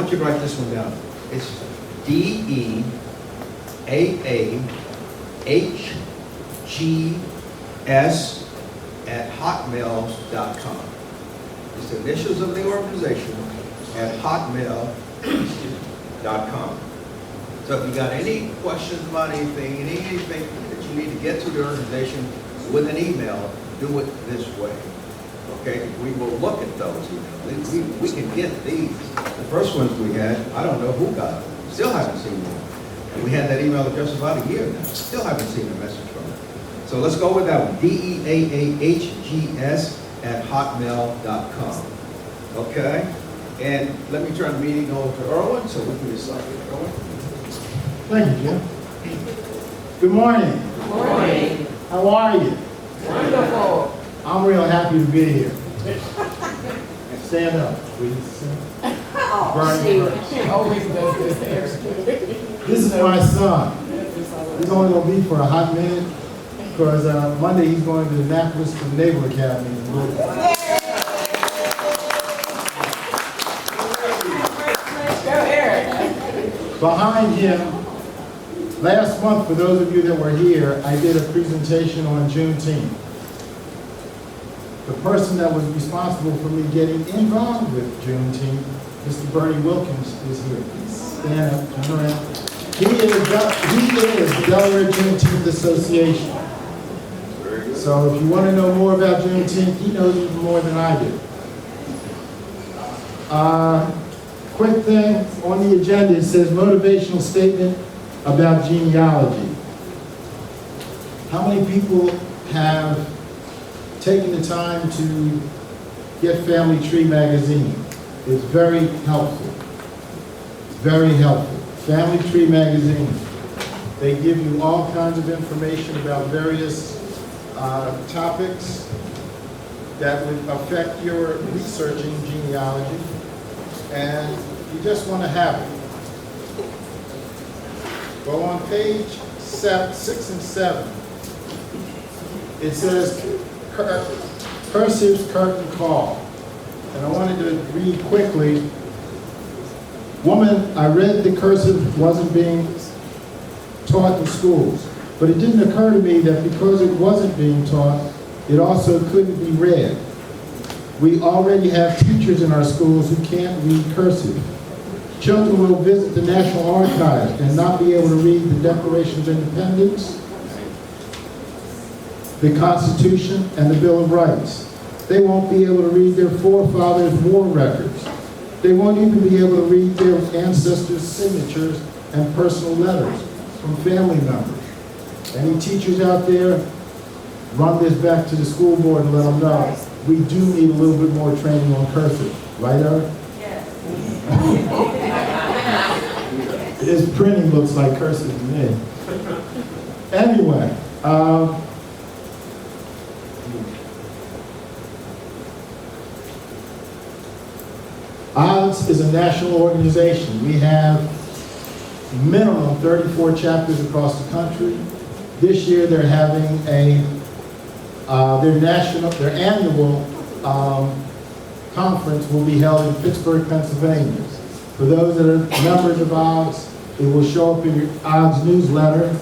want you to write this one down. It's deaahgs@hotmail.com. It's the initials of the organization at hotmail.com. So if you got any questions about anything that you need to get to the organization with an email, do it this way. Okay, we will look at those emails. We can get these. The first ones we had, I don't know who got them. Still haven't seen one. And we had that email address about a year now. Still haven't seen a message from it. So let's go with that one. deaahgs@hotmail.com. Okay? And let me turn the meeting over to Erwin so we can get started going. Thank you, Jim. Good morning. Good morning. How are you? Wonderful. I'm real happy to be here. Stand up, please. She always does this. This is my son. He's only going to be for a hot minute because Monday he's going to Annapolis for the Naval Academy in Louisville. Behind him, last month, for those of you that were here, I did a presentation on Juneteenth. The person that was responsible for me getting involved with Juneteenth, Mr. Bernie Wilkins, is here. Stand up, turn around. He is the Delaware Juneteenth Association. So if you want to know more about Juneteenth, he knows even more than I do. Quick thing on the agenda, it says motivational statement about genealogy. How many people have taken the time to get Family Tree magazine? It's very helpful. Very helpful. Family Tree magazine. They give you all kinds of information about various topics that would affect your researching genealogy, and you just want to have it. Go on page 6 and 7. It says cursive curtain call. And I wanted to read quickly. Woman, I read the cursive wasn't being taught in schools, but it didn't occur to me that because it wasn't being taught, it also couldn't be read. We already have teachers in our schools who can't read cursive. Children will visit the National Archives and not be able to read the Declaration of Independence, the Constitution, and the Bill of Rights. They won't be able to read their forefathers' war records. They won't even be able to read their ancestors' signatures and personal letters from family members. Any teachers out there, run this back to the school board and let them know we do need a little bit more training on cursive. Right, Eric? Yes. His printing looks like cursive to me. Anyway, ODDS is a national organization. We have minimum 34 chapters across the country. This year they're having their annual conference will be held in Pittsburgh, Pennsylvania. For those that are members of ODDS, it will show up in your ODDS newsletter.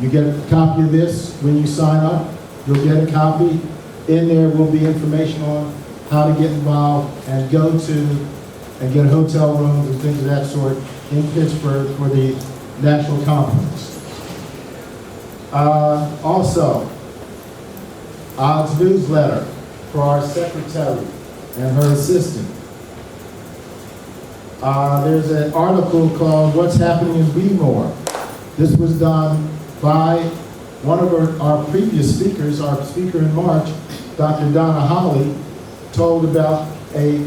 You get a copy of this when you sign up. You'll get a copy. In there will be information on how to get involved and go to and get hotel rooms and things of that sort in Pittsburgh for the national conference. Also, ODDS newsletter for our secretary and her assistant. There's an article called What's Happening in Bmore. This was done by one of our previous speakers, our speaker in March, Dr. Dena, told about a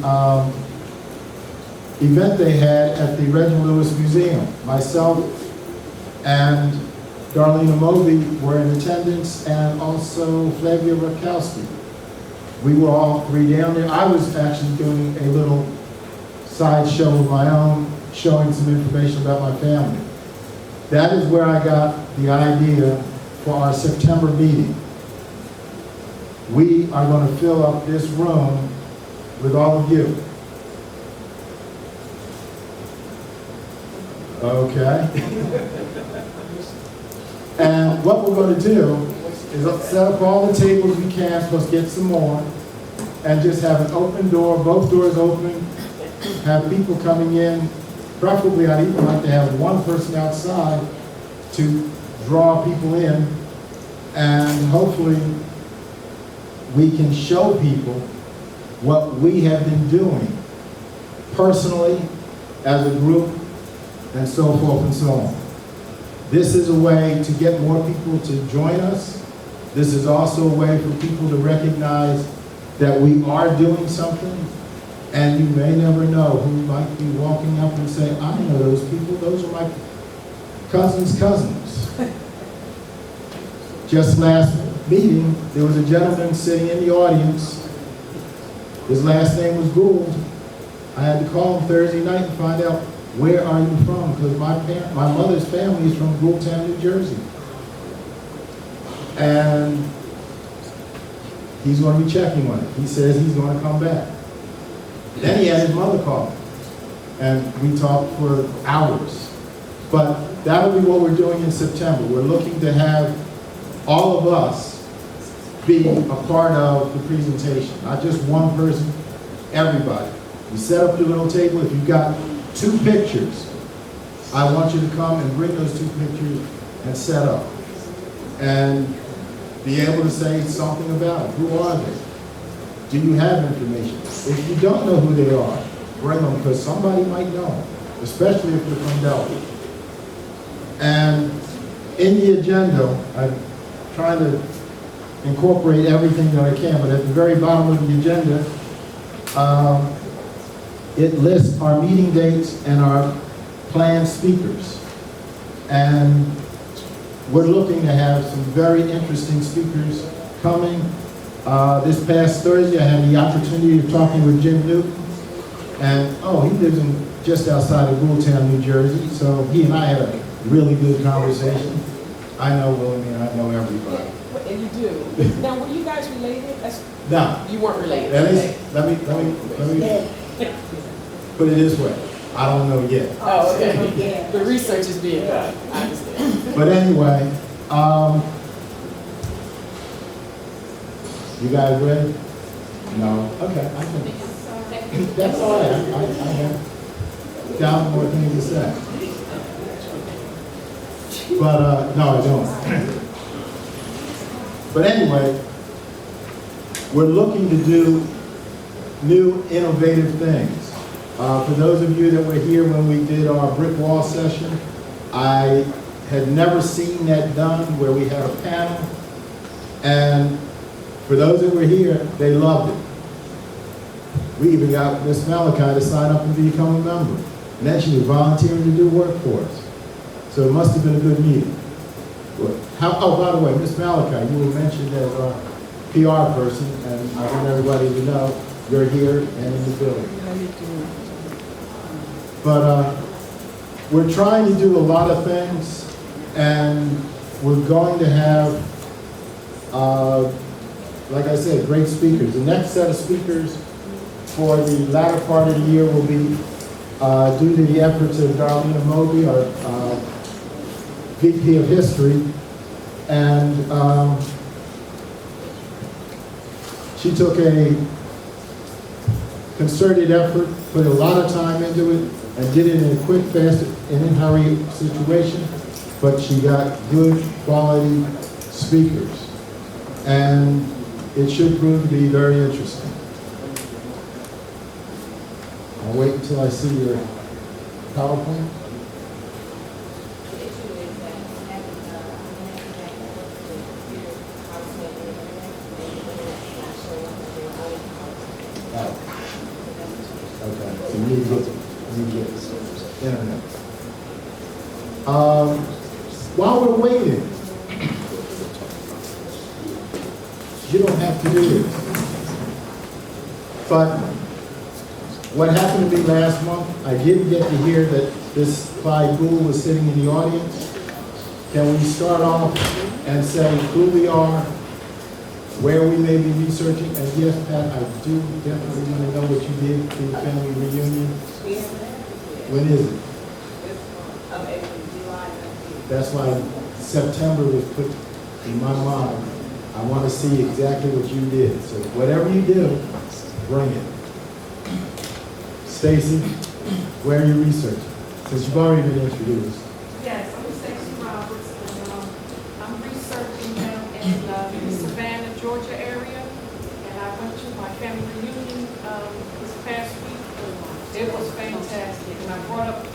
event they had at the Reginald Lewis Museum. Myself and Darlene Moby were in attendance, and also Flavia Rakowski. We were all three down there. I was actually doing a little sideshow of my own, showing some information about my family. That is where I got the idea for our September meeting. We are going to fill up this room with all of you. Okay. And what we're going to do is set up all the tables we can, plus get some more, and just have an open door, both doors open, have people coming in. Preferably, I'd even like to have one person outside to draw people in, and hopefully we can show people what we have been doing personally, as a group, and so forth and so on. This is a way to get more people to join us. This is also a way for people to recognize that we are doing something, and you may never know who might be walking up and say, I know those people, those are my cousin's cousins. Just last meeting, there was a gentleman sitting in the audience. His last name was Gould. I had to call him Thursday night and find out, where are you from? Because my mother's family is from Ghoultown, New Jersey. And he's going to be checking on it. He says he's going to come back. Then he had his mother call me, and we talked for hours. But that'll be what we're doing in September. We're looking to have all of us be a part of the presentation, not just one person, everybody. You set up your little table. If you've got 2 pictures, I want you to come and bring those 2 pictures and set up. And be able to say something about it. Who are they? Do you have information? If you don't know who they are, bring them, because somebody might know, especially if you're from Delaware. And in the agenda, I'm trying to incorporate everything that I can, but at the very bottom of the agenda, it lists our meeting dates and our planned speakers. And we're looking to have some very interesting speakers coming. This past Thursday, I had the opportunity of talking with Jim Newton. And, he lives just outside of Ghoultown, New Jersey. So he and I had a really good conversation. I know Willie and I know everybody. Yeah, and you do. Now, were you guys related? No. You weren't related. That is, let me put it this way. I don't know yet. Oh, okay. The research is being done. I understand. But anyway, you guys ready? No? Okay, I can. That's all right. I have down more things to say. But, no, I don't. But anyway, we're looking to do new, innovative things. For those of you that were here when we did our brick wall session, I had never seen that done, where we had a panel. And for those that were here, they loved it. We even got Miss Malachi to sign up and become a member. And then she was volunteering to do work for us. So it must have been a good meeting. By the way, Miss Malachi, you were mentioned as our PR person, and I want everybody to know you're here and in the building. But we're trying to do a lot of things, and we're going to have, like I said, great speakers. The next set of speakers for the latter part of the year will be due to the efforts of Darlene Moby, our VP of History, and she took a concerted effort, put a lot of time into it, and did it in a quick, fast, and in a hurry situation, but she got good quality speakers. And it should prove to be very interesting. I'll wait until I see your PowerPoint. Okay, so you need to get internet. While we're waiting, you don't have to do this. But what happened to me last month, I didn't get to hear that this Clyde Gould was sitting in the audience. Can we start off and say who we are, where we may be researching? And yes, Pat, I do definitely want to know what you did for the family reunion. When is it? of April, July 19th. That's why September was put in my mind. I want to see exactly what you did. So whatever you do, bring it. Stacy, where are you researching? Since you've already been introduced. Yes, I'm Stacey Roberts, and I'm researching down in the Savannah, Georgia area, and I went to my family reunion this past week. It was fantastic, and I brought up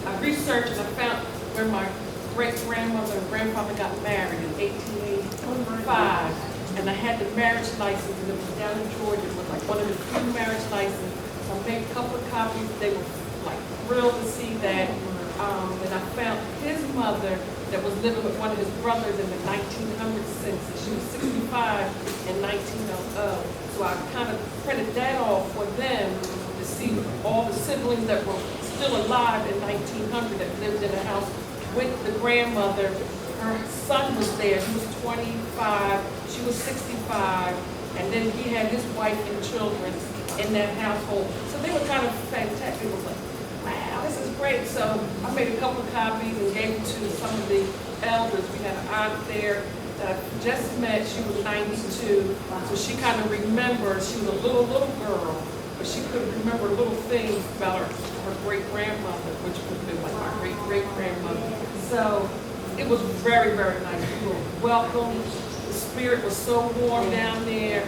I researched and I found where my great-grandmother and grandfather got married in 1885, and I had the marriage license, and it was down in Georgia. It was like one of the few marriage licenses. So I made a couple of copies. They were like thrilled to see that. And I found his mother that was living with one of his brothers in the 1900s since she was 65 in 1900. So I kind of printed that off for them to see all the siblings that were still alive in 1900 that lived in the house with the grandmother. Her son was there. He was 25. She was 65. And then he had his wife and children in that household. So they were kind of fantastic. It was like, wow, this is great. So I made a couple of copies and gave them to some of the elders. We had an aunt there that I just met. She was 92. So she kind of remembers. She was a little girl, but she could remember little things about her great-grandmother, which would have been like my great-great-grandmother. So it was very, very nice. We were welcome. The spirit was so warm down there.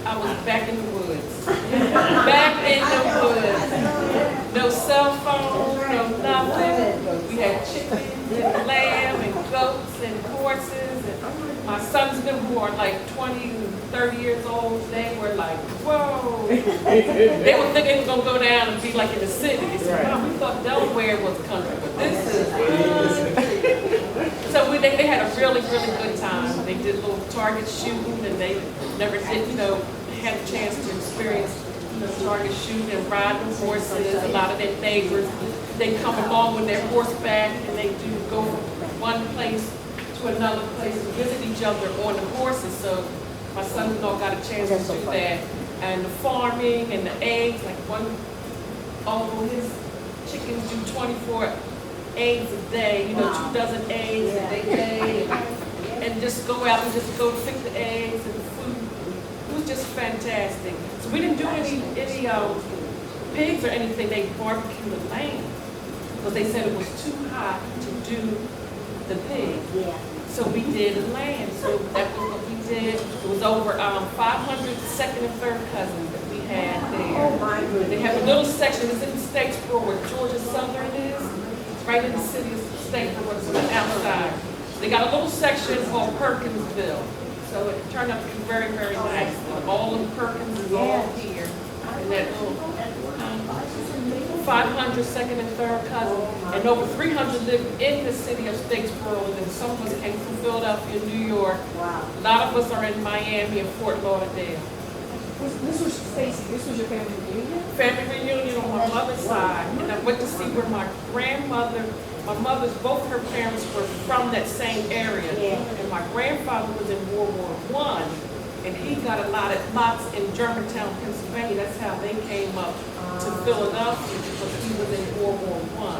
I was back in the woods. Back in the woods. No cell phone, no nothing. We had chickens and lamb and goats and horses. And my son's been born like 20 and 30 years old. They were like, whoa. They were thinking it was going to go down and be like in the city. They said, Mom, we thought Delaware was country, but this is So they had a really, really good time. They did a little target shooting, and they never did, had a chance to experience, target shooting and riding horses. A lot of their neighbors, they come along with their horseback, and they do go from one place to another place to visit each other on the horses. So my son-in-law got a chance to do that. And the farming and the eggs, like his chickens do 24 eggs a day, 2 dozen eggs a day, and just go out and just go pick the eggs and food. It was just fantastic. So we didn't do any pigs or anything. They barbecued the lamb because they said it was too hot to do the pig. So we did the lamb. So that was what we did. It was over 500 second and third cousins that we had there. Oh my goodness. They have a little section. It's in Statesboro where Georgia Southern is. Right in the city of Statesboro, it's on the outside. They got a little section called Perkinsville. So it turned out to be very, very nice. All of Perkins is all here. And that little 500 second and third cousin. And over 300 live in the city of Statesboro. And some of us came from Philadelphia, New York. Wow. A lot of us are in Miami and Fort Lauderdale. This was Stacy. This was your family reunion? Family reunion on my mother's side, and I went to see where my grandmother, both her parents were from that same area. And my grandfather was in World War I, and he got lots in Germantown, Pennsylvania. That's how they came up to Philadelphia, because he was in World War I.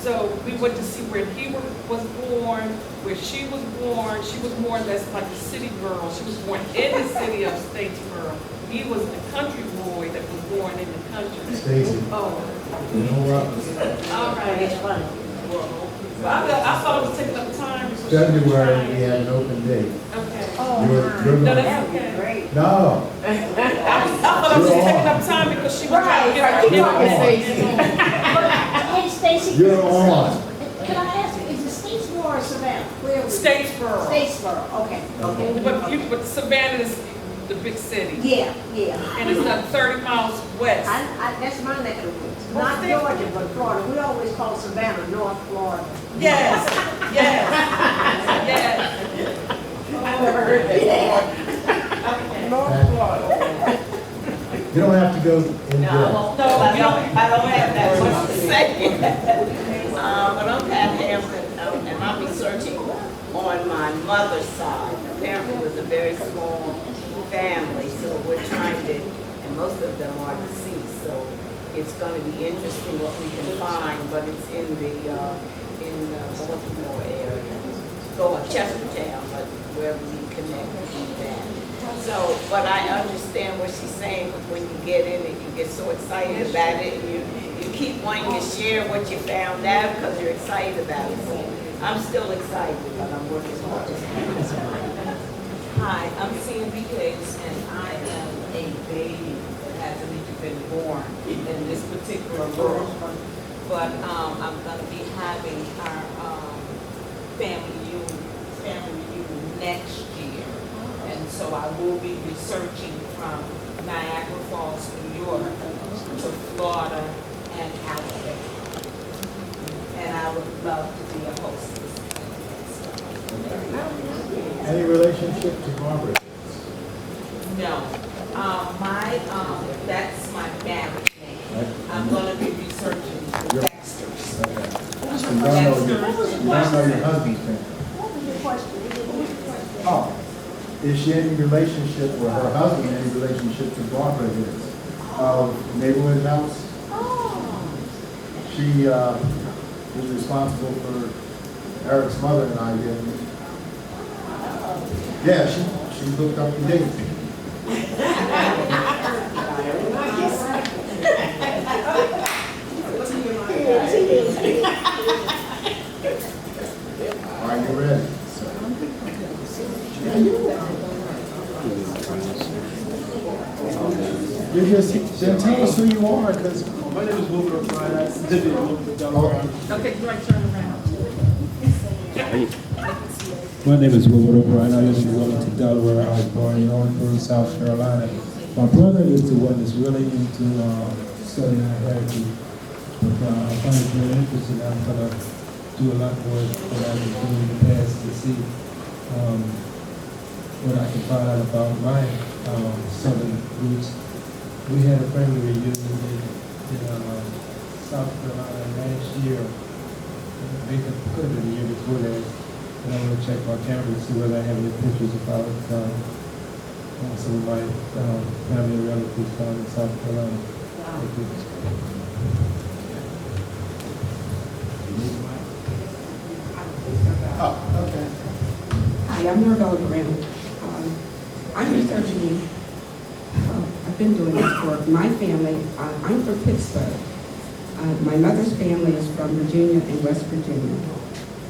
So we went to see where he was born, where she was born. She was more or less like a city girl. She was born in the city of Statesboro. He was the country boy that was born in the country. Stacy. Oh. All right. It's funny. I thought it was taking up time. February, we have an open date. Okay. You're No, not. that's okay. Great. No. I thought I was taking up time because she was trying to get her You're information. Hey, Stacy. You're on. Can I ask you, is it Statesboro or Savannah? Where was it? Statesboro. Statesboro, okay. But Savannah is the big city. Yeah. And it's like 30 miles west. That's my neck of the woods. Not Georgia, but Florida. We always call Savannah North Florida. Yes. I've never heard that. Okay. North Florida. You don't have to go in depth. I don't have that much to say. But I'm Pat Hampton, and I'm researching on my mother's side. Apparently it was a very small family, so we're trying to, and most of them are deceased, so it's gonna be interesting what we can find, but it's in the Baltimore area. Go up Chestertown, but wherever we connect with that. So, but I understand what she's saying, because when you get in it, you get so excited about it, and you keep wanting to share what you found out because you're excited about it. So I'm still excited, but I'm working hard. Hi, I'm Sandy Hicks, and I am a baby that hasn't even been born in this particular world. But I'm going to be having our family reunion next year. And so I will be researching from Niagara Falls, New York, to Florida and Alabama. And I would love to be a hostess. Any relationship to Barbara? No, that's my marriage name. I'm going to be researching the Baxters. Okay. You don't know your husband's family? What was your question? Oh, is she any relationship, or her husband any relationship to Barbara is? Neighborhood house? Oh. She was responsible for Eric's mother and I getting. Yeah, she looked up the date. Are you ready? You just, then tell us who you are, because. My name is Wilbur O'Brien. I live in Wilbur, Delaware. Okay, you want to turn around? My name is Wilbur O'Brien. I live in Wilmington, Delaware. I was born in Owensboro, South Carolina. My brother is the one that's really into studying our heritage. But I find it very interesting. I'm going to do a lot more than I've been doing in the past to see what I can find out about my southern roots. We had a family reunion in South Carolina last year. They could have been the year before that. And I want to check my camera to see whether I have any pictures about some of my family and relatives down in South Carolina. Oh, okay. Hi, I'm Norvella Brown. I'm researching, I've been doing this for my family. I'm from Pittsburgh. My mother's family is from Virginia and West Virginia.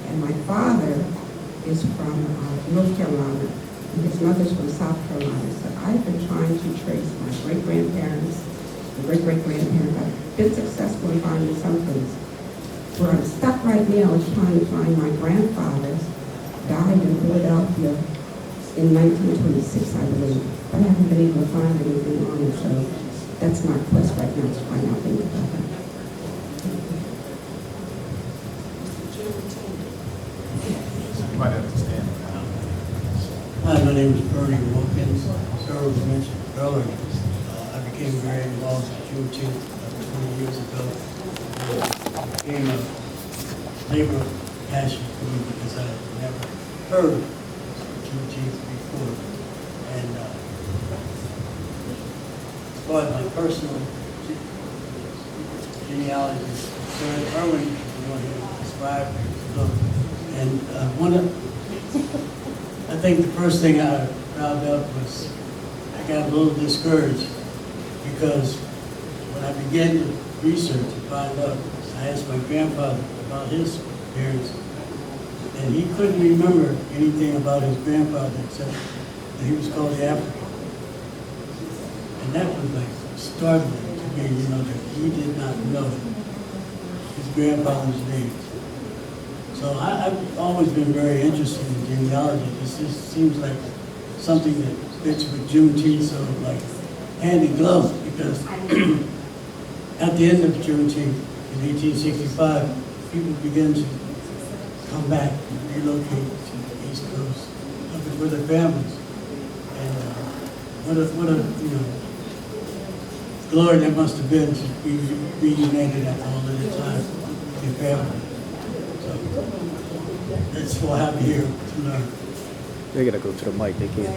And my father is from North Carolina, and his mother's from South Carolina. So I've been trying to trace my great-grandparents and great-great-grandparents. I've been successful in finding some things. Where I'm stuck right now is trying to find my grandfather's. Died in Philadelphia in 1926, I believe. But I haven't been able to find anything on it, so that's my quest right now, to find out things about him. You might have to stand. Hi, my name is Bernie Wilkins. Sarah was mentioned earlier. I became very involved in Juneteenth 20 years ago. It became a labor passion for me because I had never heard of Juneteenth before. And as far as my personal genealogy is concerned, Erwin, you want to describe it. And I think the first thing I found out was I got a little discouraged because when I began to research and find out, I asked my grandfather about his parents, and he couldn't remember anything about his grandfather except that he was called the African. And that was like startling to me, you know, that he did not know his grandfather's name. So I've always been very interested in genealogy. This just seems like something that fits with Juneteenth, so like hand in glove, because at the end of Juneteenth in 1865, people began to come back and relocate to the East Coast looking for their families. And what a glory that must have been to be reunited after all of the time with your family. That's what I have here to learn. They gotta go to the mic, they can't.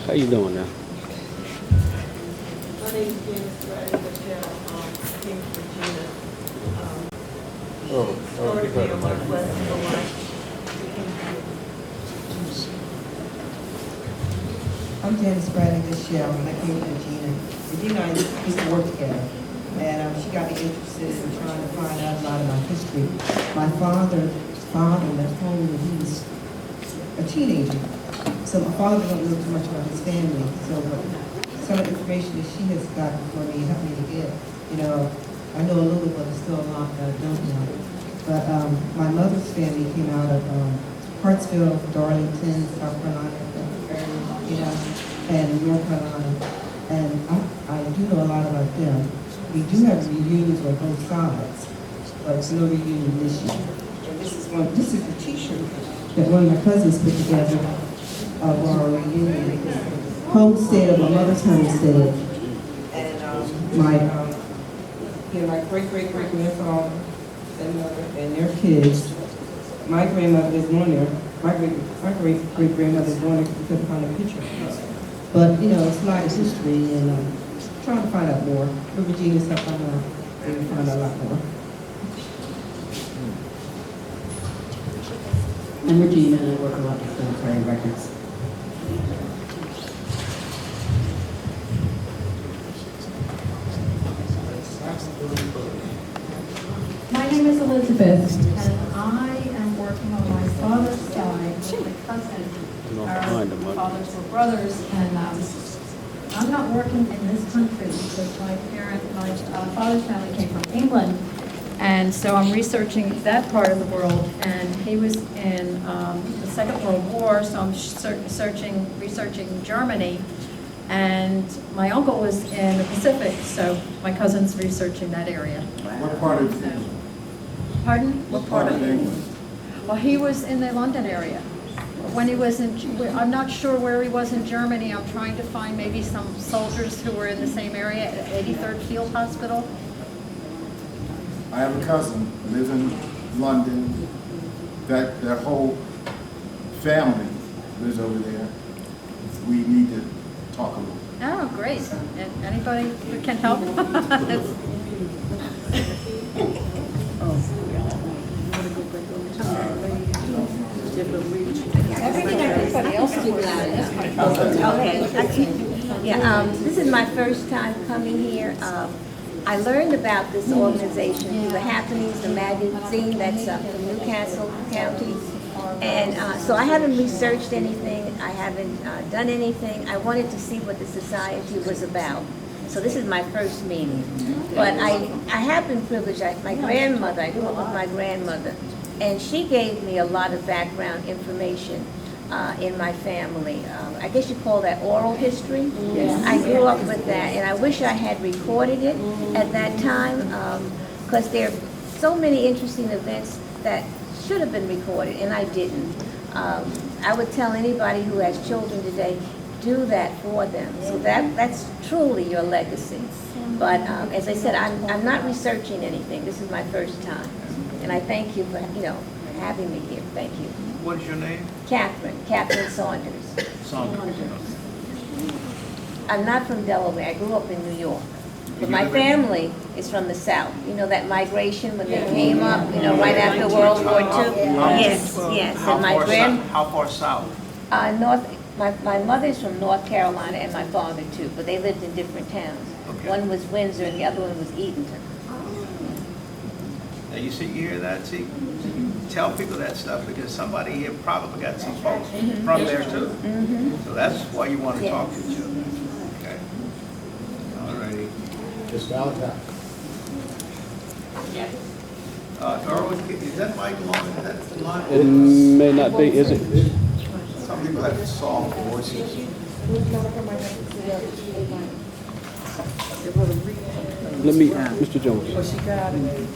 How you doing now? My name is Dena, Michelle, came from Regina. Started there on my west and the wife. I'm Janice Bradley Michelle, and I came from Regina. Regina and I used to work together, and she got me interested in trying to find out a lot about history. My father's father left home when he was a teenager, so my father didn't know too much about his family. So some of the information that she has gotten for me helped me to get, I know a little, but there's still a lot that I don't know. But my mother's family came out of Hartsville, Darlington, South Carolina, and North Carolina. And I do know a lot about them. We do have reunions on both sides, but it's no reunion this year. And this is a t-shirt that one of my cousins put together of our reunion. Homestead of my mother's homestead. And my great-great-great-grandfather and mother and their kids. My grandmother is born there. My great-great-grandmother is born there because I found a picture of her. But, it's a lot of history, and trying to find out more. With Regina's help, I'm going to find out a lot more. I'm Regina, and I work a lot with military records. My name is Elizabeth, and I am working on my father's side with my cousin. Our fathers were brothers, and I'm not working in this country because my father's family came from England, and so I'm researching that part of the world. And he was in the Second World War, so I'm researching Germany. And my uncle was in the Pacific, so my cousin's researching that area. What part of England? Pardon? What part of England? Well, he was in the London area. When he was I'm not sure where he was in Germany. I'm trying to find maybe some soldiers who were in the same area at 83rd Field Hospital. I have a cousin who lives in London. That whole family lives over there. We need to talk a little. Oh, great. And anybody who can help? Everything everybody else did this is my first time coming here. I learned about this organization through the Happenings, the magazine that's from Newcastle County. And so I haven't researched anything. I haven't done anything. I wanted to see what the society was about. So this is my first meeting. But I have been privileged. My grandmother, I grew up with my grandmother, and she gave me a lot of background information in my family. I guess you call that oral history. Yes. I grew up with that, and I wish I had recorded it at that time, because there are so many interesting events that should have been recorded, and I didn't. I would tell anybody who has children today, do that for them. So that's truly your legacy. But as I said, I'm not researching anything. This is my first time. And I thank you for, having me here. Thank you. What is your name? Catherine Saunders. Saunders. I'm not from Delaware. I grew up in New York. But my family is from the South. You know that migration when they came up, right after World War II? Yes. And How far south? North. My mother's from North Carolina and my father too, but they lived in different towns. Okay. One was Windsor and the other one was Eatonton. Now you hear that? See, you tell people that stuff because somebody here probably got some folks from there too. So that's why you want to talk to each other. Okay. All righty. Just Valentine. Yes. Earl, is that mic long? Is that the line? It may not be, is it? Some people have soft voices. Let me, Mr. Jones. Well, she got it.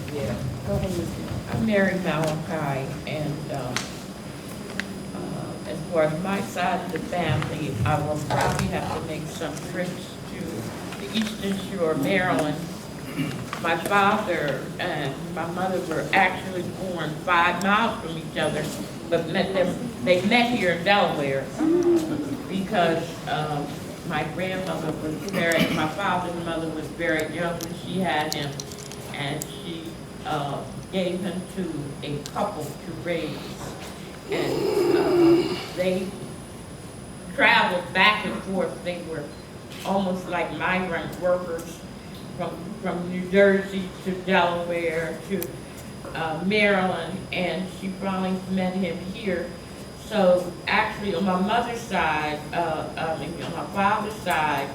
I'm Mary Malachi, and as far as my side of the family, I will probably have to make some trips to the Eastern Shore, Maryland. My father and my mother were actually born 5 miles from each other, but they met here in Delaware because my grandmother was very, my father's mother was very young when she had him, and she gave him to a couple to raise. And they traveled back and forth. They were almost like migrant workers from New Jersey to Delaware to Maryland, and she finally met him here. So actually on my mother's side, on my father's side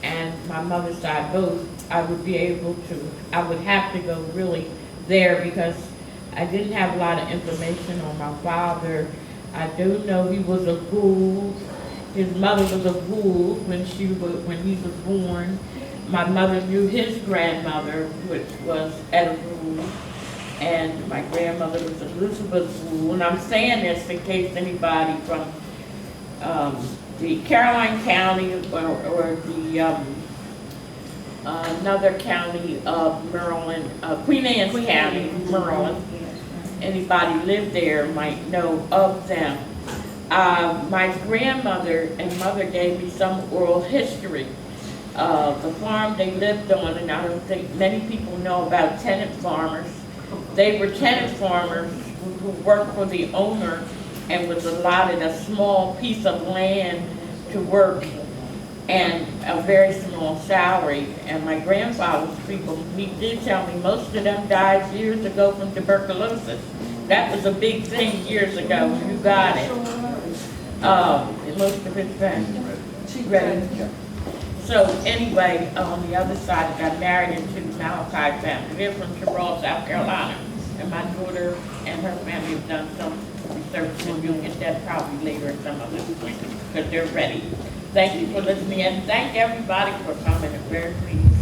and my mother's side both, I would have to go really there because I didn't have a lot of information on my father. I do know he was a ghoul. His mother was a ghoul when he was born. My mother knew his grandmother, which was Etta Ghoul, and my grandmother was Elizabeth Ghoul. And I'm saying this in case anybody from the Caroline County or the another county of Maryland, Queen Anne's County, Maryland, anybody lived there might know of them. My grandmother and mother gave me some oral history. The farm they lived on, and I don't think many people know about tenant farmers. They were tenant farmers who worked for the owner and was allotted a small piece of land to work and a very small salary. And my grandfather's people, he did tell me most of them died years ago from tuberculosis. That was a big thing years ago. You got it. Most of his family. She ready? So anyway, on the other side, I got married into the Malachi family. They're from Terrell, South Carolina. And my daughter and her family have done some research, and you'll get that probably later at some other point, because they're ready. Thank you for listening, and thank everybody for coming. I'm very pleased.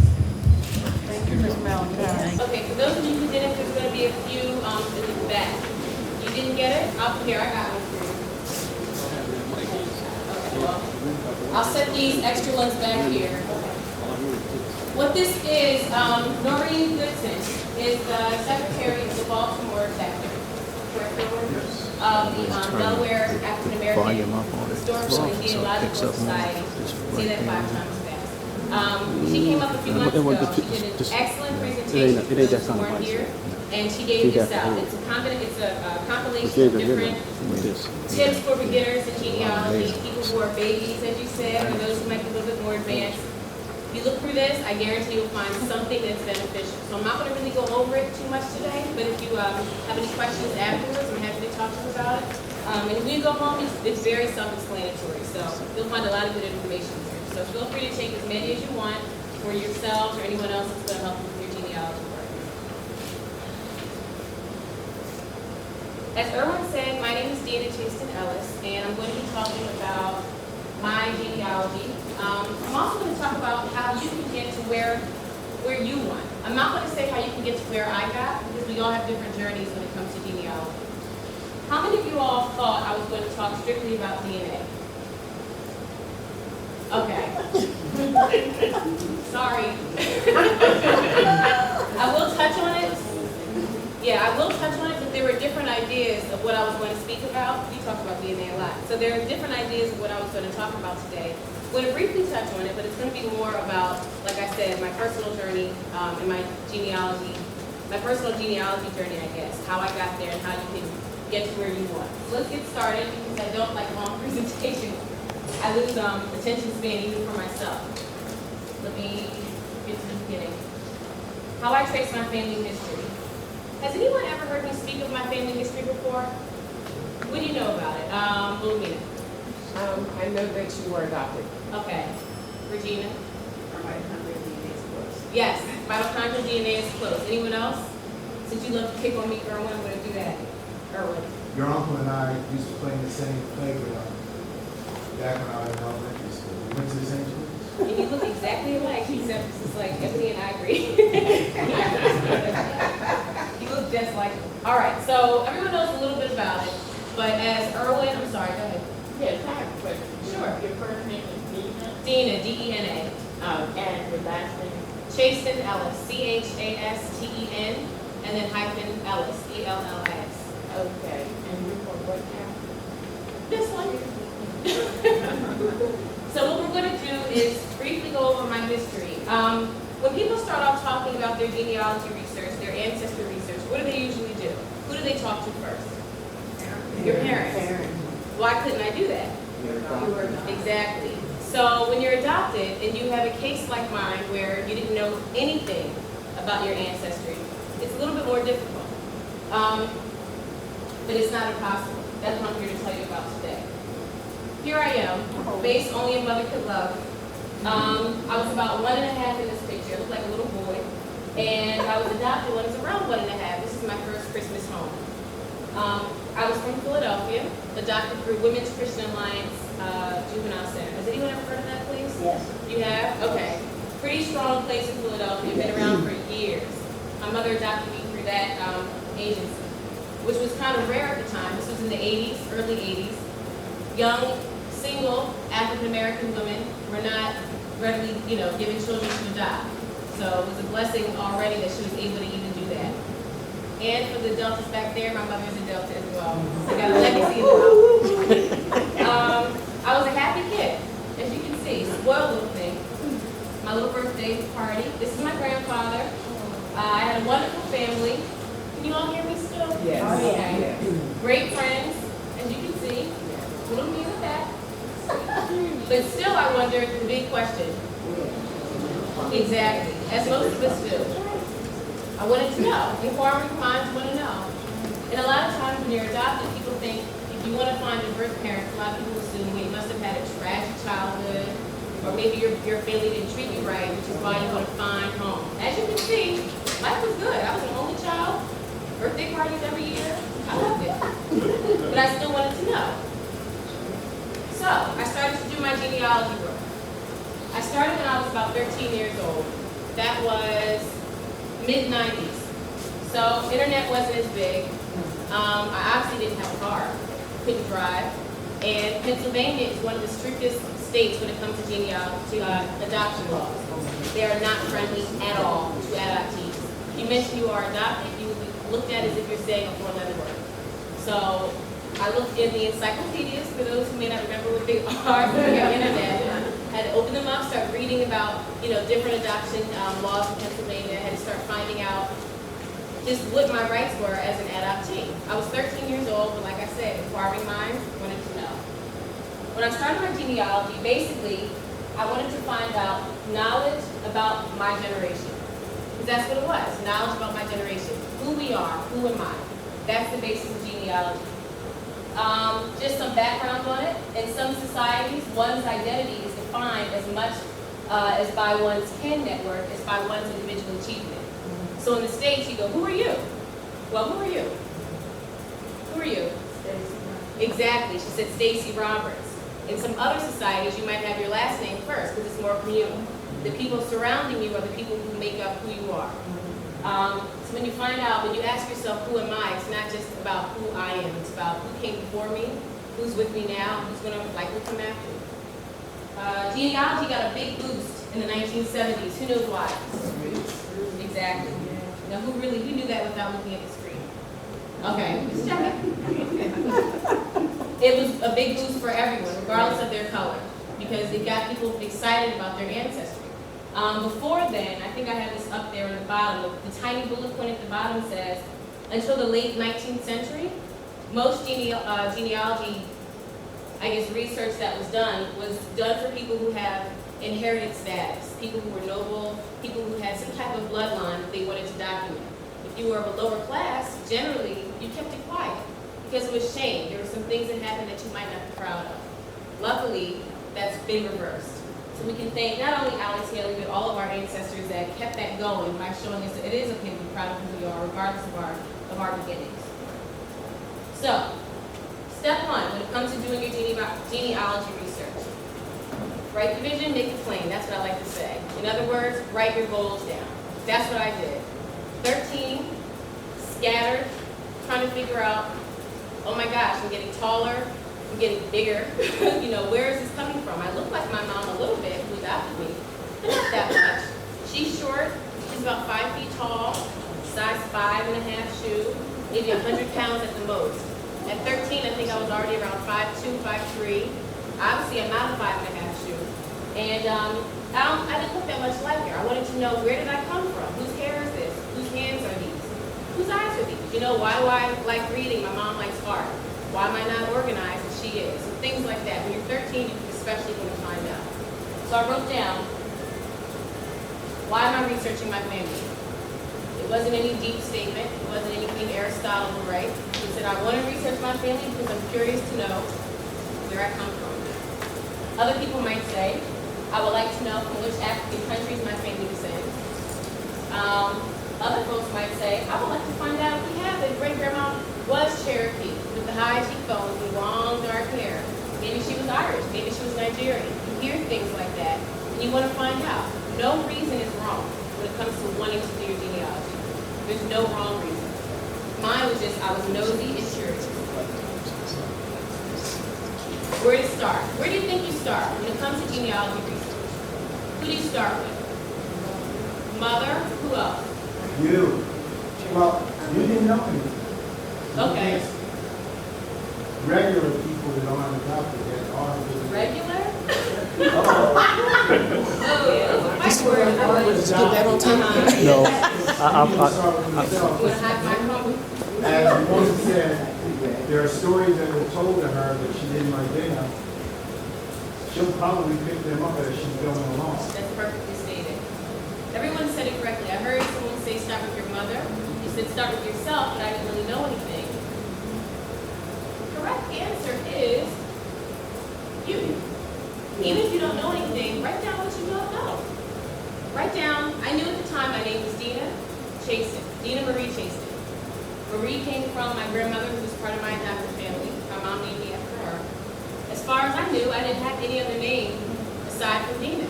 Thank you, Ms. Malachi. Okay, for those of you who didn't, there's going to be a few in the back. You didn't get it? Here, I got one for you. Okay, well, I'll set these extra ones back here. What this is, Noreen Goodson is the secretary of the Baltimore chapter, of the Delaware African-American Historical and Genealogical Society. Say that 5 times fast. She came up a few months ago. She did an excellent presentation for those who weren't here, and she gave this out. It's a compilation of different tips for beginners in genealogy, people who are babies, as you said, or those who might be a little bit more advanced. If you look through this, I guarantee you'll find something that's beneficial. So I'm not going to really go over it too much today, but if you have any questions afterwards, I'm happy to talk to you about it. And if you go home, it's very self-explanatory, so you'll find a lot of good information here. So feel free to take as many as you want for yourselves or anyone else that's going to help you with your genealogy work. As Erwin said, my name is Dena Ellis, and I'm going to be talking about my genealogy. I'm also going to talk about how you can get to where you want. I'm not going to say how you can get to where I got, because we all have different journeys when it comes to genealogy. How many of you all thought I was going to talk strictly about DNA? Okay. Sorry. I will touch on it. Yeah, I will touch on it, but there were different ideas of what I was going to speak about. We talk about DNA a lot. So there are different ideas of what I was going to talk about today. I'm going to briefly touch on it, but it's going to be more about, like I said, my personal journey and my genealogy, my personal genealogy journey, I guess, how I got there and how you can get to where you want. So let's get started, because I don't like long presentations. I lose attention span even for myself. Let me get to the beginning. How I trace my family history. Has anyone ever heard me speak of my family history before? What do you know about it? Wilhelmina. I know that you were adopted. Okay. Regina? Our mitochondrial DNA is close. Yes, mitochondrial DNA is close. Anyone else? Since you love to pick on me, Erwin, I'm going to do that. Erwin. Your uncle and I used to play in the same playground back when I was in elementary school. We went to the same school. And you look exactly alike, except it's like ebony and ivory. You look just like him. All right, so everyone knows a little bit about it, but as Erwin, I'm sorry, go ahead. Yes, I have a question. Sure. Your first name is Dena? Dena, D-E-N-A. And your last name? Chasten Ellis, C-H-A-S-T-E-N, and then hyphen Ellis, E-L-L-I-S. Okay. And you're from what town? This one. So what we're going to do is briefly go over my history. When people start off talking about their genealogy research, their ancestry research, what do they usually do? Who do they talk to first? Your parents. Why couldn't I do that? Exactly. So when you're adopted and you have a case like mine where you didn't know anything about your ancestry, it's a little bit more difficult. But it's not impossible. That's what I'm here to tell you about today. Here I am, face only a mother could love. I was about 1.5 in this picture. I looked like a little boy. And I was adopted when I was around 1.5. This is my first Christmas home. I was from Philadelphia, adopted through Women's Christian Alliance Juvenile Center. Has anyone ever heard of that place? Yes. You have? Okay. Pretty strong place in Philadelphia, been around for years. My mother adopted me through that agency, which was kind of rare at the time. This was in the 80s, early 80s. Young, single Afro-American women were not readily, given children to adopt. So it was a blessing already that she was able to even do that. And for the Deltas back there, my mother's a Delta as well. So I got a legacy in the house. I was a happy kid, as you can see, spoiled little thing. My little birthday party. This is my grandfather. I had a wonderful family. Can you all hear me still? Yes. Okay. Yes. Great friends, as you can see. Little me in the back. But still, I wondered the big question. Exactly, as most of us do. I wanted to know. Inquiring minds want to know. And a lot of times when you're adopted, people think if you want to find a birth parent, a lot of people assume well, you must have had a tragic childhood, or maybe your family didn't treat you right, which is why you want to find home. As you can see, life was good. I was an only child. Birthday parties every year. I loved it. But I still wanted to know. So I started to do my genealogy work. I started when I was about 13 years old. That was mid-90s. So internet wasn't as big. I obviously didn't have a car, couldn't drive. And Pennsylvania is one of the strictest states when it comes to genealogy, adoption laws. They are not friendly at all to adoptees. If you mention you are adopted, you will be looked at as if you're saying a four-letter word. So I looked in the encyclopedias, for those who may not remember what they are, on the internet. I had to open them up, start reading about, different adoption laws in Pennsylvania. I had to start finding out just what my rights were as an adoptee. I was 13 years old, but like I said, inquiring minds wanted to know. When I started my genealogy, basically, I wanted to find out knowledge about my generation. Because that's what it was, knowledge about my generation. Who we are, who am I? That's the basis of genealogy. Just some background on it. In some societies, one's identity is defined as much as by one's kin network as by one's individual achievement. So in the States, you go, who are you? Well, who are you? Who are you? Exactly. She said Stacy Roberts. In some other societies, you might have your last name first because it's more communal. The people surrounding you are the people who make up who you are. So when you find out, when you ask yourself, who am I, it's not just about who I am. It's about who came before me, who's with me now, who's going to likely come after me. Genealogy got a big boost in the 1970s. Who knows why? Exactly. Now, who knew that without looking at the screen? Okay, just check it. It was a big boost for everyone, regardless of their color, because it got people excited about their ancestry. Before then, I think I have this up there on the bottom, the tiny bullet point at the bottom says, until the late 19th century, most genealogy, research that was done for people who have inherited status, people who were noble, people who had some type of bloodline that they wanted to document. If you were of a lower class, generally, you kept it quiet because it was shame. There were some things that happened that you might not be proud of. Luckily, that's been reversed. So we can thank not only Alex Haley, but all of our ancestors that kept that going by showing us that it is okay to be proud of who we are, regardless of our beginnings. So, step one, when it comes to doing your genealogy research, write the vision, make it plain. That's what I like to say. In other words, write your goals down. That's what I did. 13, scattered, trying to figure out, oh my gosh, I'm getting taller, I'm getting bigger. Where is this coming from? I look like my mom a little bit, who adopted me, but not that much. She's short, she's about 5 feet tall, size 5.5 shoe, maybe 100 pounds at the most. At 13, I think I was already around 5'2", 5'3". Obviously, I'm not a 5.5 shoe. And I didn't look that much like her. I wanted to know, where did I come from? Whose hair is this? Whose hands are these? Whose eyes are these? You know, why do I like reading? My mom likes art. Why am I not organized as she is? And things like that. When you're 13, you especially want to find out. So I wrote down, why am I researching my family? It wasn't any deep statement. It wasn't anything Aristotle would write. He said, I want to research my family because I'm curious to know where I come from. Other people might say, I would like to know from which African countries my family descends. Other folks might say, I would like to find out if we have a great-grandma was Cherokee with the high cheekbones and long dark hair. Maybe she was Irish. Maybe she was Nigerian. You hear things like that, and you want to find out. No reason is wrong when it comes to wanting to do your genealogy. There's no wrong reason. Mine was just, I was nosy and curious. Where to start? Where do you think you start when it comes to genealogy research? Who do you start with? Mother? Who else? You. Well, you didn't know anything. Okay. Regular people that aren't adopted that are. Regular? Just for just put that on tape. No, As the woman said, there are stories that were told to her that she didn't like Dena. She'll probably pick them up as she's going along. That's perfectly stated. Everyone said it correctly. I heard someone say start with your mother. You said start with yourself, but I didn't really know anything. The correct answer is you. Even if you don't know anything, write down what you don't know. Write down, I knew at the time my name was Dena Chasten, Dena Marie Chasten. Marie came from my grandmother, who was part of my adopted family. My mom named me after her. As far as I knew, I didn't have any other name aside from Dena.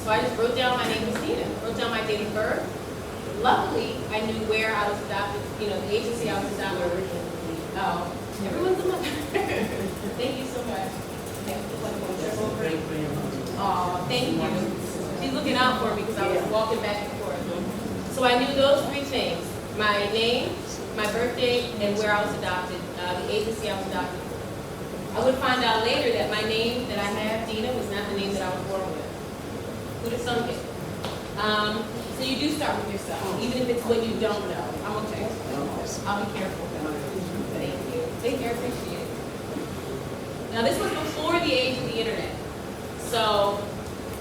So I just wrote down my name was Dena, wrote down my date of birth. Luckily, I knew where I was adopted, you know, the agency I was adopted originally. Oh, everyone's a mother. Thank you so much. Oh, thank you. She's looking out for me because I was walking back and forth. So I knew those three things: my name, my birth date, and where I was adopted, the agency I was adopted for. I would find out later that my name that I have, Dena, was not the name that I was born with. Who'd have thunk it? So you do start with yourself, even if it's what you don't know. I'm okay. I'll be careful. Thank you. Thank you. I appreciate it. Now this was before the age of the internet. So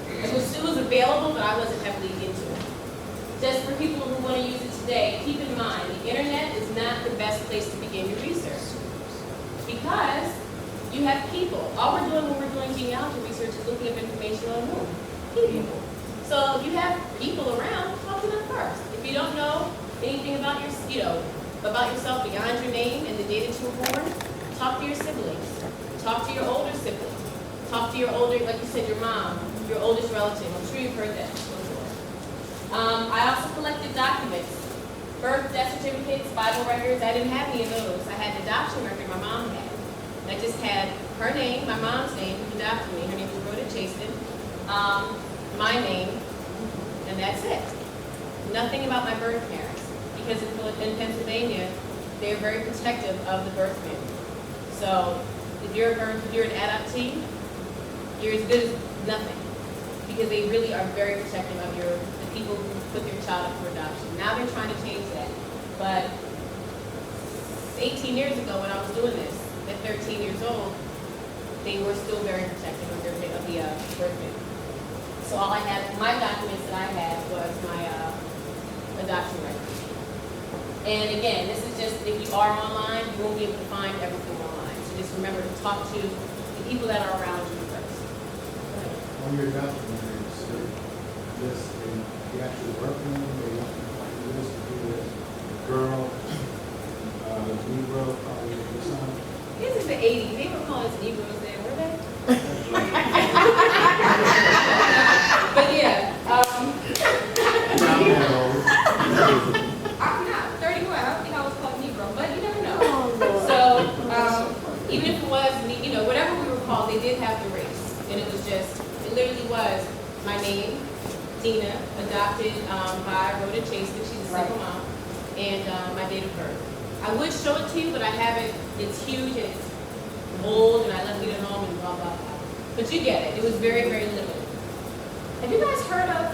it was available, but I wasn't heavily into it. Just for people who want to use it today, keep in mind, the internet is not the best place to begin your research. Because you have people. All we're doing when we're doing genealogy research is looking up information on who? People. So if you have people around, talk to them first. If you don't know anything about about yourself beyond your name and the day that you were born, talk to your siblings. Talk to your older siblings. Talk to your older, like you said, your mom, your oldest relative. I'm sure you've heard that before. I also collected documents, birth, death certificates, Bible records. I didn't have any of those. I had an adoption record my mom had. I just had her name, my mom's name, who adopted me. Her name was Rhoda Chasten. My name, and that's it. Nothing about my birth parents, because in Pennsylvania, they're very protective of the birth family. So if you're an adoptee, you're as good as nothing, because they really are very protective of the people who put their child up for adoption. Now they're trying to change that, but 18 years ago when I was doing this, at 13 years old, they were still very protective of the birth family. So all I had, my documents that I had was my adoption record. And again, this is just, if you are online, you won't be able to find everything online. So just remember to talk to the people that are around you first. On your adoption records, this the actual birth name, they want to this to do this girl, Negro, probably your son. This is the 80s. They were calling us Negroes then, were they? But yeah, I'm not 31. I don't think I was called Negro, but you never know. So even if it was, whatever we were called, they did have the race, and it literally was my name, Dena, adopted by Rhoda Chasten. She's a single mom, and my date of birth. I would show it to you, but I haven't. It's huge and it's old, and I left it at home and blah blah blah. But you get it. It was very, very limited. Have you guys heard of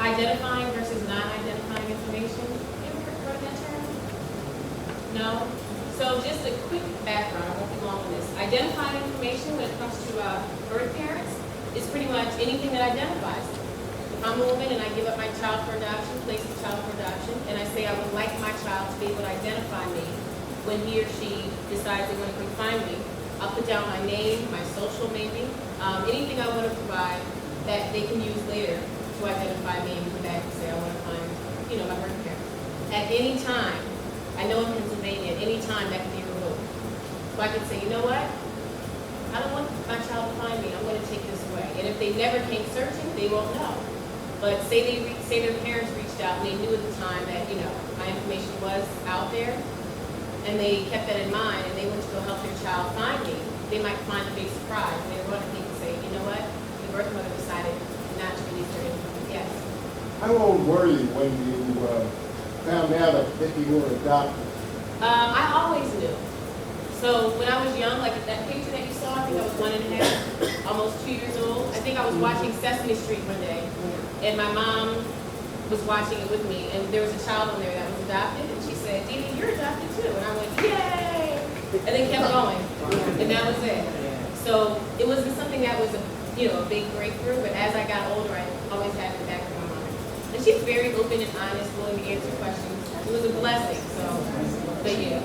identifying versus non-identifying information? You ever heard of that term? No? So just a quick background, I won't be long on this. Identifying information when it comes to birth parents is pretty much anything that identifies them. If I'm a woman and I give up my child for adoption, place the child for adoption, and I say I would like my child to be able to identify me when he or she decides they want to come find me, I'll put down my name, my social maybe, anything I want to provide that they can use later to identify me and come back and say I want to find, my birth parents. At any time, I know in Pennsylvania, at any time that can be revoked. So I can say, you know what? I don't want my child to find me. I'm going to take this away. And if they never came searching, they won't know. But say their parents reached out and they knew at the time that, my information was out there, and they kept that in mind, and they went to go help their child find me, they might find a big surprise. They're going to think and say, you know what? The birth mother decided not to release their information. Yes. How old were you when you found out that you were adopted? I always knew. So when I was young, like that picture that you saw, I think I was 1.5, almost 2 years old. I think I was watching Sesame Street one day, and my mom was watching it with me, and there was a child on there that was adopted, and she said, Dena, you're adopted too. And I went, yay! And then kept going, and that was it. So it wasn't something that was a big breakthrough, but as I got older, I always had it in the back of my mind. And she's very open and honest, willing to answer questions. It was a blessing, but yeah.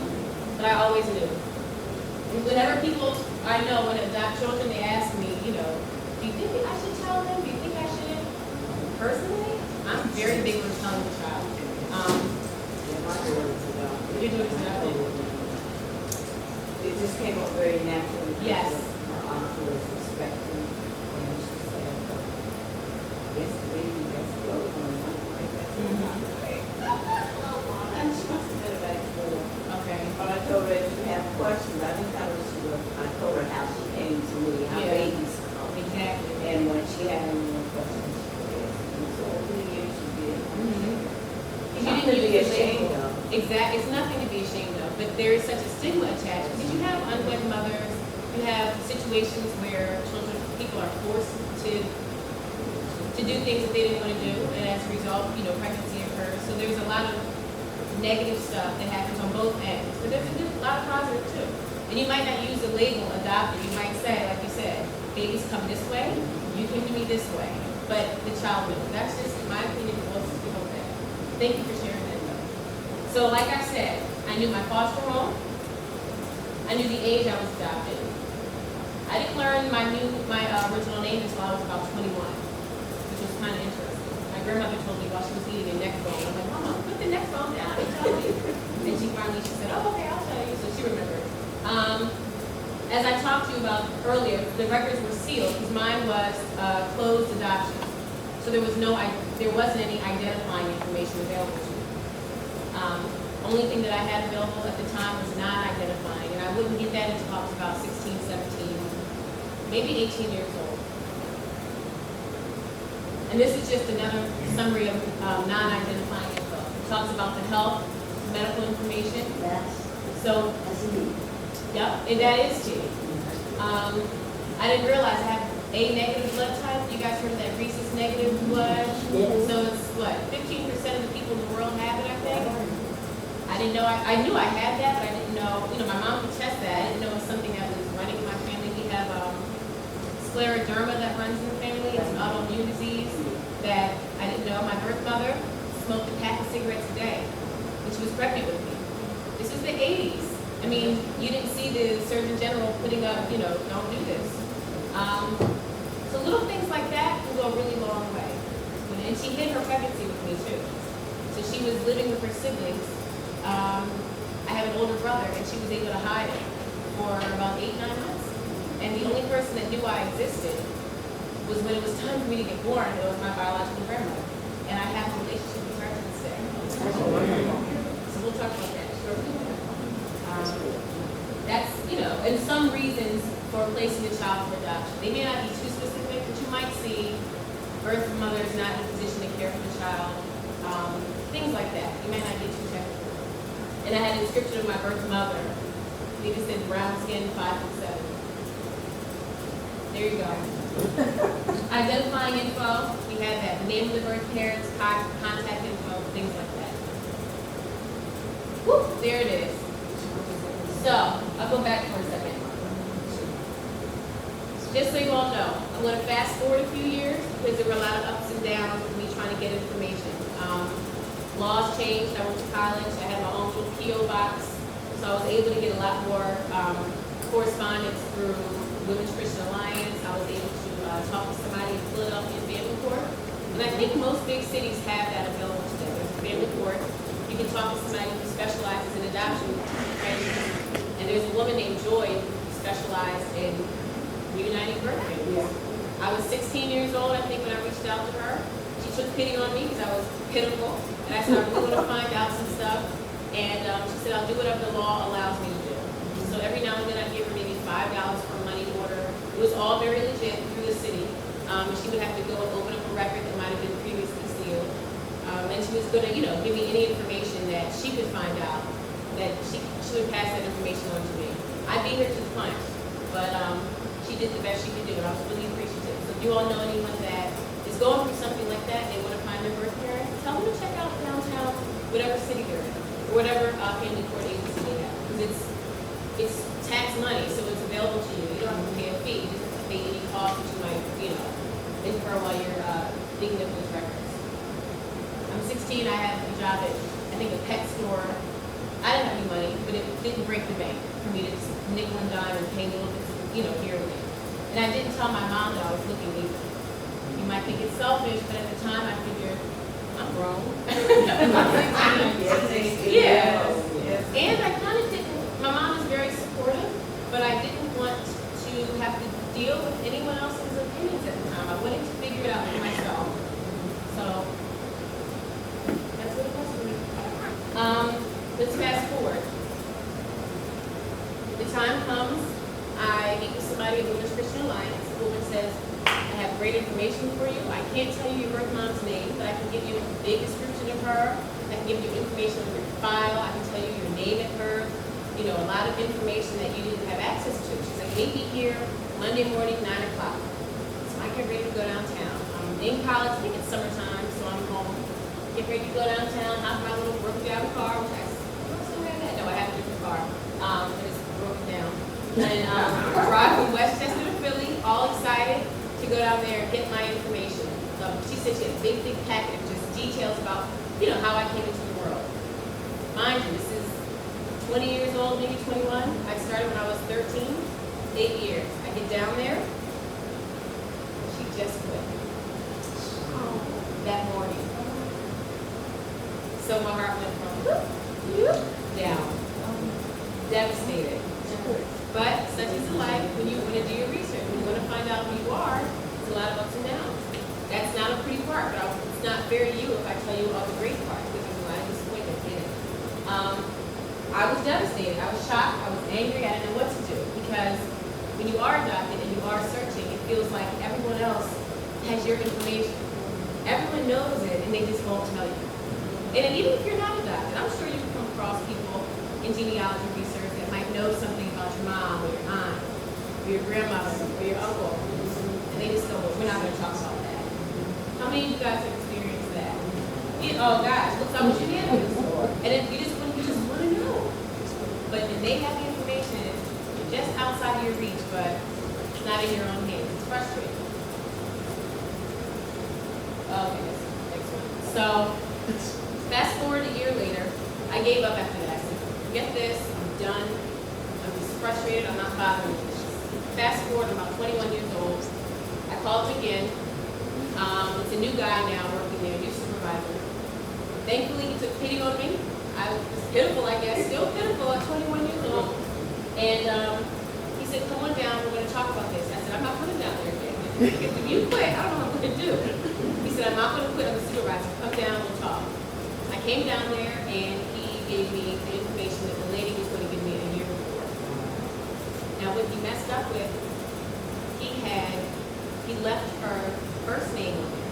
But I always knew. Whenever people I know want to adopt children, they ask me, do you think I should tell them? Do you think I shouldn't? Personally, I'm very big on telling the child. You're doing adopted. It just came up very naturally. Yes. Her aunt was respecting, and she said, yes, the baby, yes, the other one, like that. And she must have been about 4. Okay. But I told her if you have questions, I didn't tell her I told her how she came to me, how babies come. Exactly. And when she had any more questions, she would ask me. So over the years, she did. You didn't be ashamed of. Exactly. It's nothing to be ashamed of, but there is such a stigma attached because you have unwed mothers, you have situations where people are forced to do things that they didn't want to do, and as a result, pregnancy occurs. So there's a lot of negative stuff that happens on both ends, but there's a lot of positive too. And you might not use the label adopted. You might say, like you said, babies come this way, you came to me this way, but the child will. That's just my opinion of most people that. Thank you for sharing that though. So like I said, I knew my foster home. I knew the age I was adopted. I didn't learn my original name until I was about 21, which was kind of interesting. My grandmother told me while she was eating a neck bone. I'm like, Mama, put the neck bone down and tell me. And she said, oh, okay, I'll tell you. So she remembered. As I talked to you about earlier, the records were sealed because mine was closed adoption. So there wasn't any identifying information available to me. Only thing that I had available at the time was non-identifying, and I wouldn't get that until I was about 16, 17, maybe 18 years old. And this is just another summary of non-identifying info. It talks about the health, medical information. So, yep, and that is T. I didn't realize I have A negative blood type. You guys heard of that rhesus negative blood? Yes. So it's what, 15% of the people in the world have it, I think? I didn't know, I knew I had that, but I didn't know, my mom could test that. I didn't know it was something that was running in my family. We have scleroderma that runs in the family. It's an autoimmune disease that I didn't know. My birth mother smoked a pack of cigarettes a day when she was pregnant with me. This was the 80s. I mean, you didn't see the Surgeon General putting up, don't do this. So little things like that can go a really long way. And she hid her pregnancy with me too. So she was living with her siblings. I have an older brother, and she was able to hide it for about 8, 9 months. And the only person that knew I existed was when it was time for me to get born. It was my biological grandmother. And I have a relationship with her to this day. So we'll talk about that shortly. That's, and some reasons for placing a child for adoption. They may not be too specific, but you might see birth mother is not in a position to care for the child. Things like that. You might not get too technical. And I had a description of my birth mother. I think it said brown skin, 5'7". There you go. Identifying info, we have that. The name of the birth parents, contact info, things like that. Whoop, there it is. So, I'll go back for a second. Just so you all know, I'm going to fast forward a few years because there were a lot of ups and downs with me trying to get information. Laws changed. I went to college. I had my own little P.O. box. So I was able to get a lot more correspondence through Women's Christian Alliance. I was able to talk to somebody in Philadelphia Family Court. And I think most big cities have that available to them. There's a family court. You can talk to somebody who specializes in adoption training. And there's a woman named Joy who specialized in reuniting birth families. I was 16 years old, I think, when I reached out to her. She took pity on me because I was pitiful. And I said, I really want to find out some stuff. And she said, I'll do whatever the law allows me to do. So every now and then I'd give her maybe $5 for a money order. It was all very legit through the city. She would have to go and open up a record that might have been previously sealed. And she was going to, give me any information that she could find out, that she would pass that information on to me. I'd be here to the punch, but she did the best she could do, and I was really appreciative. So if you all know anyone that is going through something like that, they want to find their birth parent, tell them to check out downtown, whatever city they're in, or whatever family court agency they have, because it's tax money, so it's available to you. You don't have to pay a fee. You just have to pay any cost that you might, incur while you're digging up those records. I'm 16. I had a job at, I think, a pet store. I didn't have any money, but it didn't break the bank for me to just nickel and dime and pay little bits, here and there. And I didn't tell my mom that I was looking either. You might think it's selfish, but at the time I figured, I'm grown. Yeah. And I kind of didn't, my mom is very supportive, but I didn't want to have to deal with anyone else's opinions at the time. I wanted to figure it out for myself. So, that's what it was for me. Let's fast forward. The time comes, I meet with somebody at Women's Christian Alliance. The woman says, I have great information for you. I can't tell you your birth mom's name, but I can give you a big description of her. I can give you information on your file. I can tell you your name at birth. A lot of information that you didn't have access to. She's like, meet me here Monday morning, 9 o'clock. So I get ready to go downtown. I'm in college, I think it's summertime, so I'm home. Get ready to go downtown, hop in my little broken down car, which I still have that. No, I have a different car. It's broken down. And arrive from Westchester to Philly, all excited to go down there and get my information. She said she had a big packet of just details about, how I came into the world. Mind you, this is 20 years old, maybe 21. I started when I was 13, 8 years. I get down there, she just quit. That morning. So my heart went from down. Devastated. But such is the life when you want to do your research. When you want to find out who you are, there's a lot of ups and downs. That's not a pretty part, but it's not fair to you if I tell you all the great parts, because there's a lot of disappointment in it. I was devastated. I was shocked. I was angry. I didn't know what to do, because when you are adopted and you are searching, it feels like everyone else has your information. Everyone knows it, and they just won't tell you. And even if you're not adopted, I'm sure you can come across people in genealogy research that might know something about your mom or your aunt or your grandmother or your uncle, and they just go, well, we're not going to talk about that. How many of you guys have experienced that? Oh gosh, what's up with your neighbors? And then you just want to know. But then they have the information just outside of your reach, but it's not in your own hands. It's frustrating. Okay, next one. So, fast forward a year later, I gave up after that. I said, forget this, I'm done. I'm just frustrated, I'm not bothering with this. Fast forward, I'm about 21 years old. I called him again. It's a new guy now working there, new supervisor. Thankfully, he took pity on me. I was pitiful, I guess, still pitiful at 21 years old. And he said, come on down, we're going to talk about this. I said, I'm not coming down there again. If you quit, I don't know what I'm going to do. He said, I'm not going to quit, I'm a supervisor. Come down, we'll talk. I came down there, and he gave me the information that the lady was going to give me a year before. Now, what he messed up with, he left her first name on there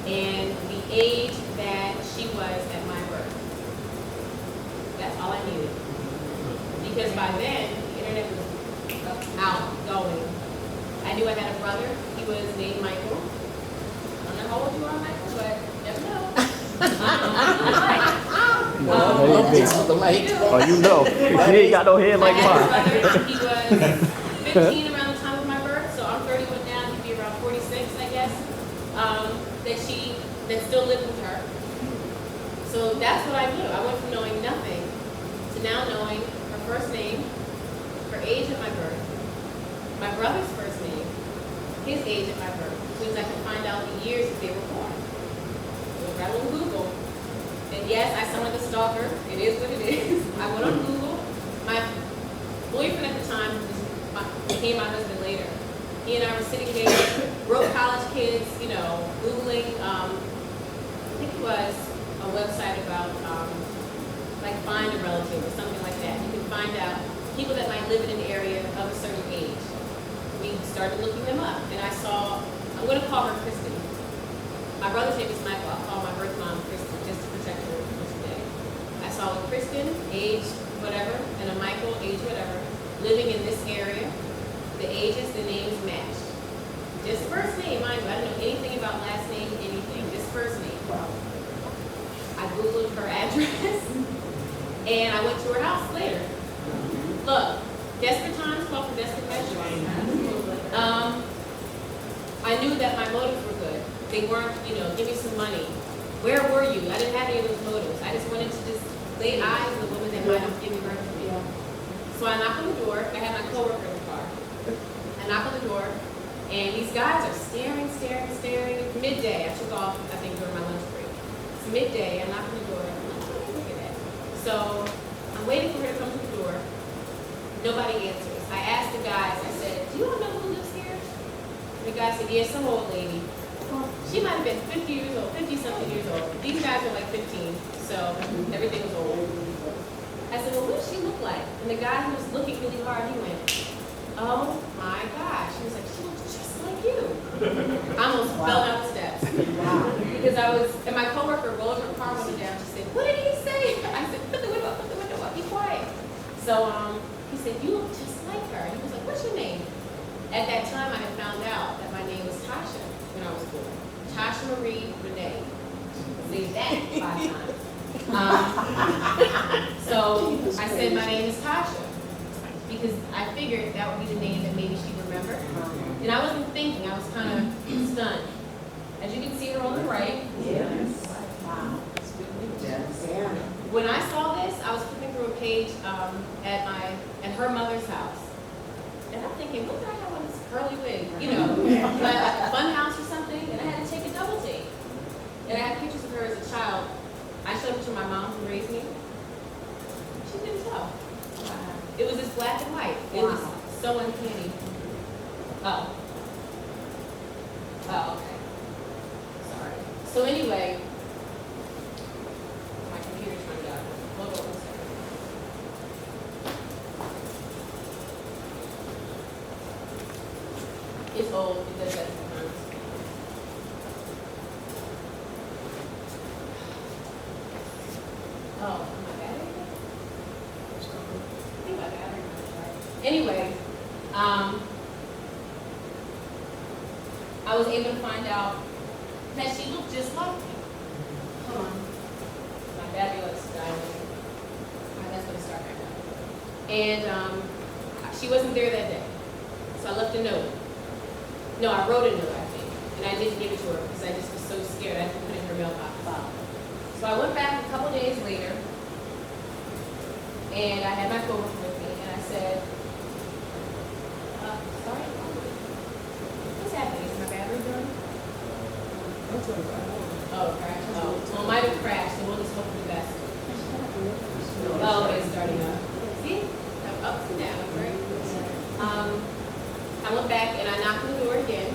and the age that she was at my birth. That's all I needed. Because by then, the internet was out, going. I knew I had a brother. He was named Michael. I don't know how old you are, Michael, but you never know. Oh, you know. He ain't got no head like I had a mine. brother. He was 15 around the time of my birth, so I'm 31 now. He'd be around 46, I guess. That still lived with her. So that's what I knew. I went from knowing nothing to now knowing her first name, her age at my birth, my brother's first name, his age at my birth, which means I can find out the years that they were born. So I went on Google. And yes, I sound like a stalker. It is what it is. I went on Google. My boyfriend at the time became my husband later. He and I were sitting there, broke college kids, you know, Googling, I think it was a website about, like find a relative or something like that. You can find out people that might live in an area of a certain age. We started looking them up, and I saw, I'm going to call her Kristen. My brother's name is Michael. I'll call my birth mom Kristen just to protect her for today. I saw a Kristen, age whatever, and a Michael, age whatever, living in this area. The ages, the names matched. Just first name, mind you. I don't know anything about last name, anything. Just first name. I Googled her address, and I went to her house later. Look, desperate times call for desperate measures. I knew that my motives were good. They weren't, you know, give me some money. Where were you? I didn't have any of those motives. I just wanted to just lay eyes on the woman that might have given birth to me. So I knocked on the door. I had my coworker in the car. I knock on the door, and these guys are staring. It's midday. I took off, I think, during my lunch break. It's midday. I knock on the door. I'm like, what are you looking at? So I'm waiting for her to come to the door. Nobody answers. I asked the guys, I said, do you all know who lives here? And the guy said, yeah, some old lady. She might have been 50 years old, 50-something years old. These guys were like 15, so everything was old. I said, well, what does she look like? And the guy who was looking really hard, he went, oh my gosh. He was like, she looks just like you. I almost fell down the steps. Because I was, and my coworker rolled her car window down. She said, what did he say? I said, put the window up, be quiet. So he said, you look just like her. He was like, what's your name? At that time, I had found out that my name was Tasha when I was born. Tasha Marie Renee. Say that 5 times. So I said, my name is Tasha. Because I figured that would be the name that maybe she'd remember. And I wasn't thinking, I was kind of stunned. As you can see her on the right. Yes. Wow. Yes. When I saw this, I was flipping through a page at her mother's house. And I'm thinking, what do I have on this curly wig? You know, like a fun house or something. And I had to take a double take. And I had pictures of her as a child. I showed them to my mom who raised me. She didn't tell. It was just black and white. It was so uncanny. Oh. Oh, okay. Sorry. So anyway, my computer turned out. Hold on one second. It's old. It does that sometimes. Oh, am I bad? Anyway, I was able to find out that she looked just like me. Hold on. My fabulous diamond. That's going to start right now. And she wasn't there that day. So I left a note. No, I wrote a note, I think. And I didn't give it to her because I just was so scared. I didn't put it in her mailbox. So I went back a couple days later. And I had my coworker with me. And I said, sorry, what's happening? Is my battery done? Oh, crashed. Oh, well, it might have crashed, so we'll just hope for the best. Oh, it's starting up. See? Ups and downs, right? I went back and I knocked on the door again,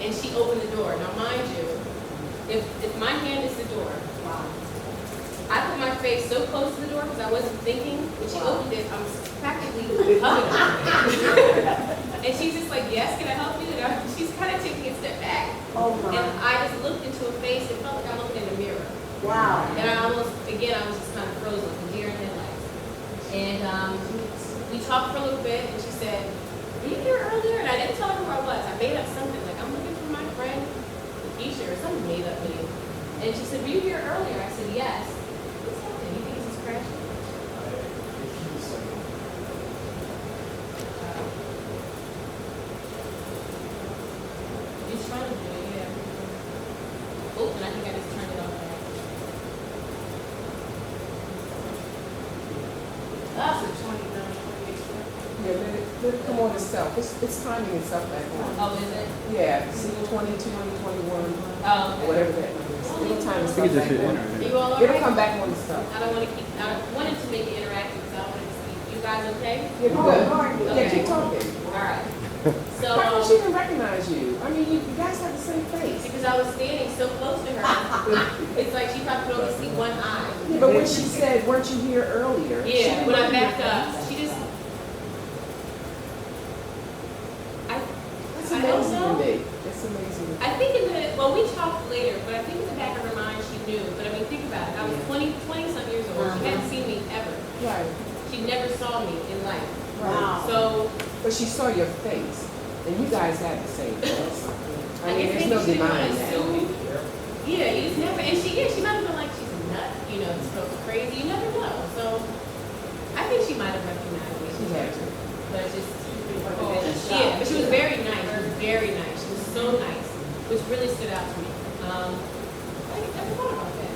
and she opened the door. Now, mind you, if my hand is the door, I put my face so close to the door because I wasn't thinking. When she opened it, I was practically hugging her. And she's just like, yes, can I help you? And she's kind of taking a step back. Oh my. And I just looked into her face. It felt like I'm looking in a mirror. Wow. And I almost, again, I was just kind of frozen, like a deer in headlights. And we talked for a little bit, and she said, were you here earlier? And I didn't tell her who I was. I made up something, like, I'm looking for my friend Keisha or some made up name. And she said, were you here earlier? I said, yes. What's happening? You think this is crashing? It's trying to do it, yeah. Oh, and I think I just turned it off. Ah, so 29, 28. Yeah, let it come on itself. It's timing itself back on. Oh, is it? Yeah, see 22, 21, Oh, okay. whatever that number is. It'll time I itself think it just back hit on. enter. You all It'll alright? come back on itself. I don't want to keep, I wanted to make it interactive because I wanted to see, you guys okay? Yeah, we're good. Yeah, keep talking. Alright. So, How come she didn't recognize you? I mean, you guys have the same face. because I was standing so close to her, it's like she probably could only see one eye. Yeah, but when she said, weren't you here earlier? she Yeah, didn't when I recognize backed up, she just, It's I don't amazing to know. me. It's amazing. I think in the, well, we talked later, but I think in the back of her mind she knew. But I mean, think about it. I was 20 some years old. She hadn't seen me ever. Right. She never saw me in life. Wow. So, But she saw your face, and you guys have the same face. I mean, there's guess no maybe she didn't denying that. assume. Yeah, you just never, and she might have been like, she's nuts, you know, this girl's crazy. You never know. So, I think she might have recognized me. She had to. But just, yeah, but she was very nice. She was very nice. She was so nice, which really stood out to me. I never thought about that.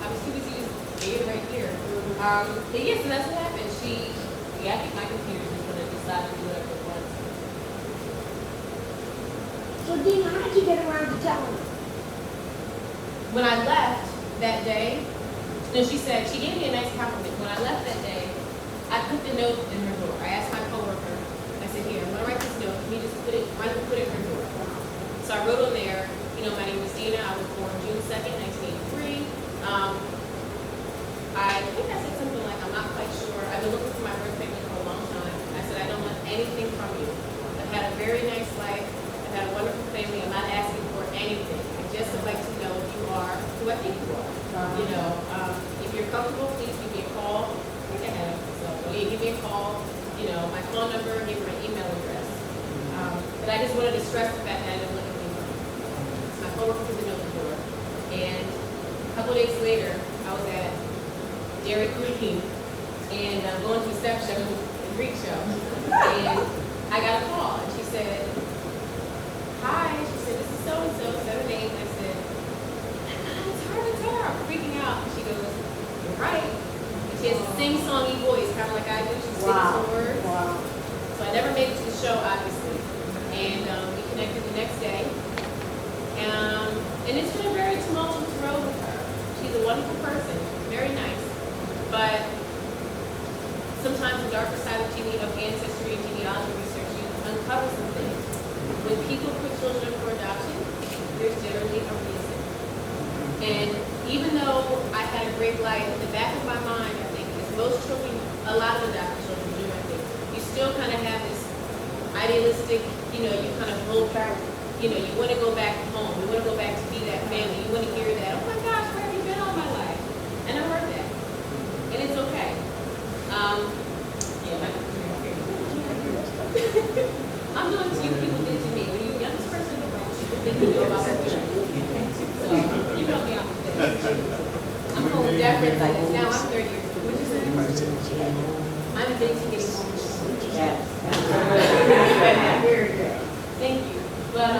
I was too busy just being right here. But yeah, so that's what happened. I think my computer just gonna decide to do whatever it wants. So Dena, how'd you get around to telling her? When I left that day, no, she gave me a nice compliment. When I left that day, I put the note in her door. I asked my coworker, I said, here, I'm gonna write this note. Can you just put it in her door? So I wrote on there, you know, my name is Dena. I was born June 2nd, 1983. I think I said something like, I'm not quite sure. I've been looking for my birth family for a long time. I said, I don't want anything from you. I've had a very nice life. I've had a wonderful family. I'm not asking for anything. I just would like to know if you are who I think you are. You know, if you're comfortable, please give me a call. I think I have it. So, yeah, give me a call. You know, my phone number, give me my email address. But I just wanted to stress the fact that I didn't look at anything. My coworker put the note in the door. And a couple days later, I was at Dairy Queen and going to a step show, a Greek show. And I got a call and she said, hi. She said, this is so-and-so, said her name. And I said, it's her. I'm freaking out. And she goes, you're right. And she has a sing-songy voice, kind of like I do. She sings some words. Wow. So I never made it to the show, obviously. And we connected the next day. And it's been a very tumultuous road with her. She's a wonderful person, very nice. But sometimes the darker side of ancestry and genealogy research, you uncover some things. When people put children up for adoption, there's generally a reason. And even though I had a great life, in the back of my mind, I think, as most children, a lot of adopted children do, I think, you still kind of have this idealistic, you know, you kind of hold back, you know, you want to go back home, you want to go back to be that family, you want to hear that, oh my gosh, where have you been all my life? And I heard that. And it's okay. Yeah, I'm doing to you, people did to me. When you're the youngest person in the room, people think you know about what you're doing. So, you help me out with this. I'm holding deference to this. Now I'm 30 years old. What you say? I'm addicted to getting home. Yes. Very good. Thank you. But,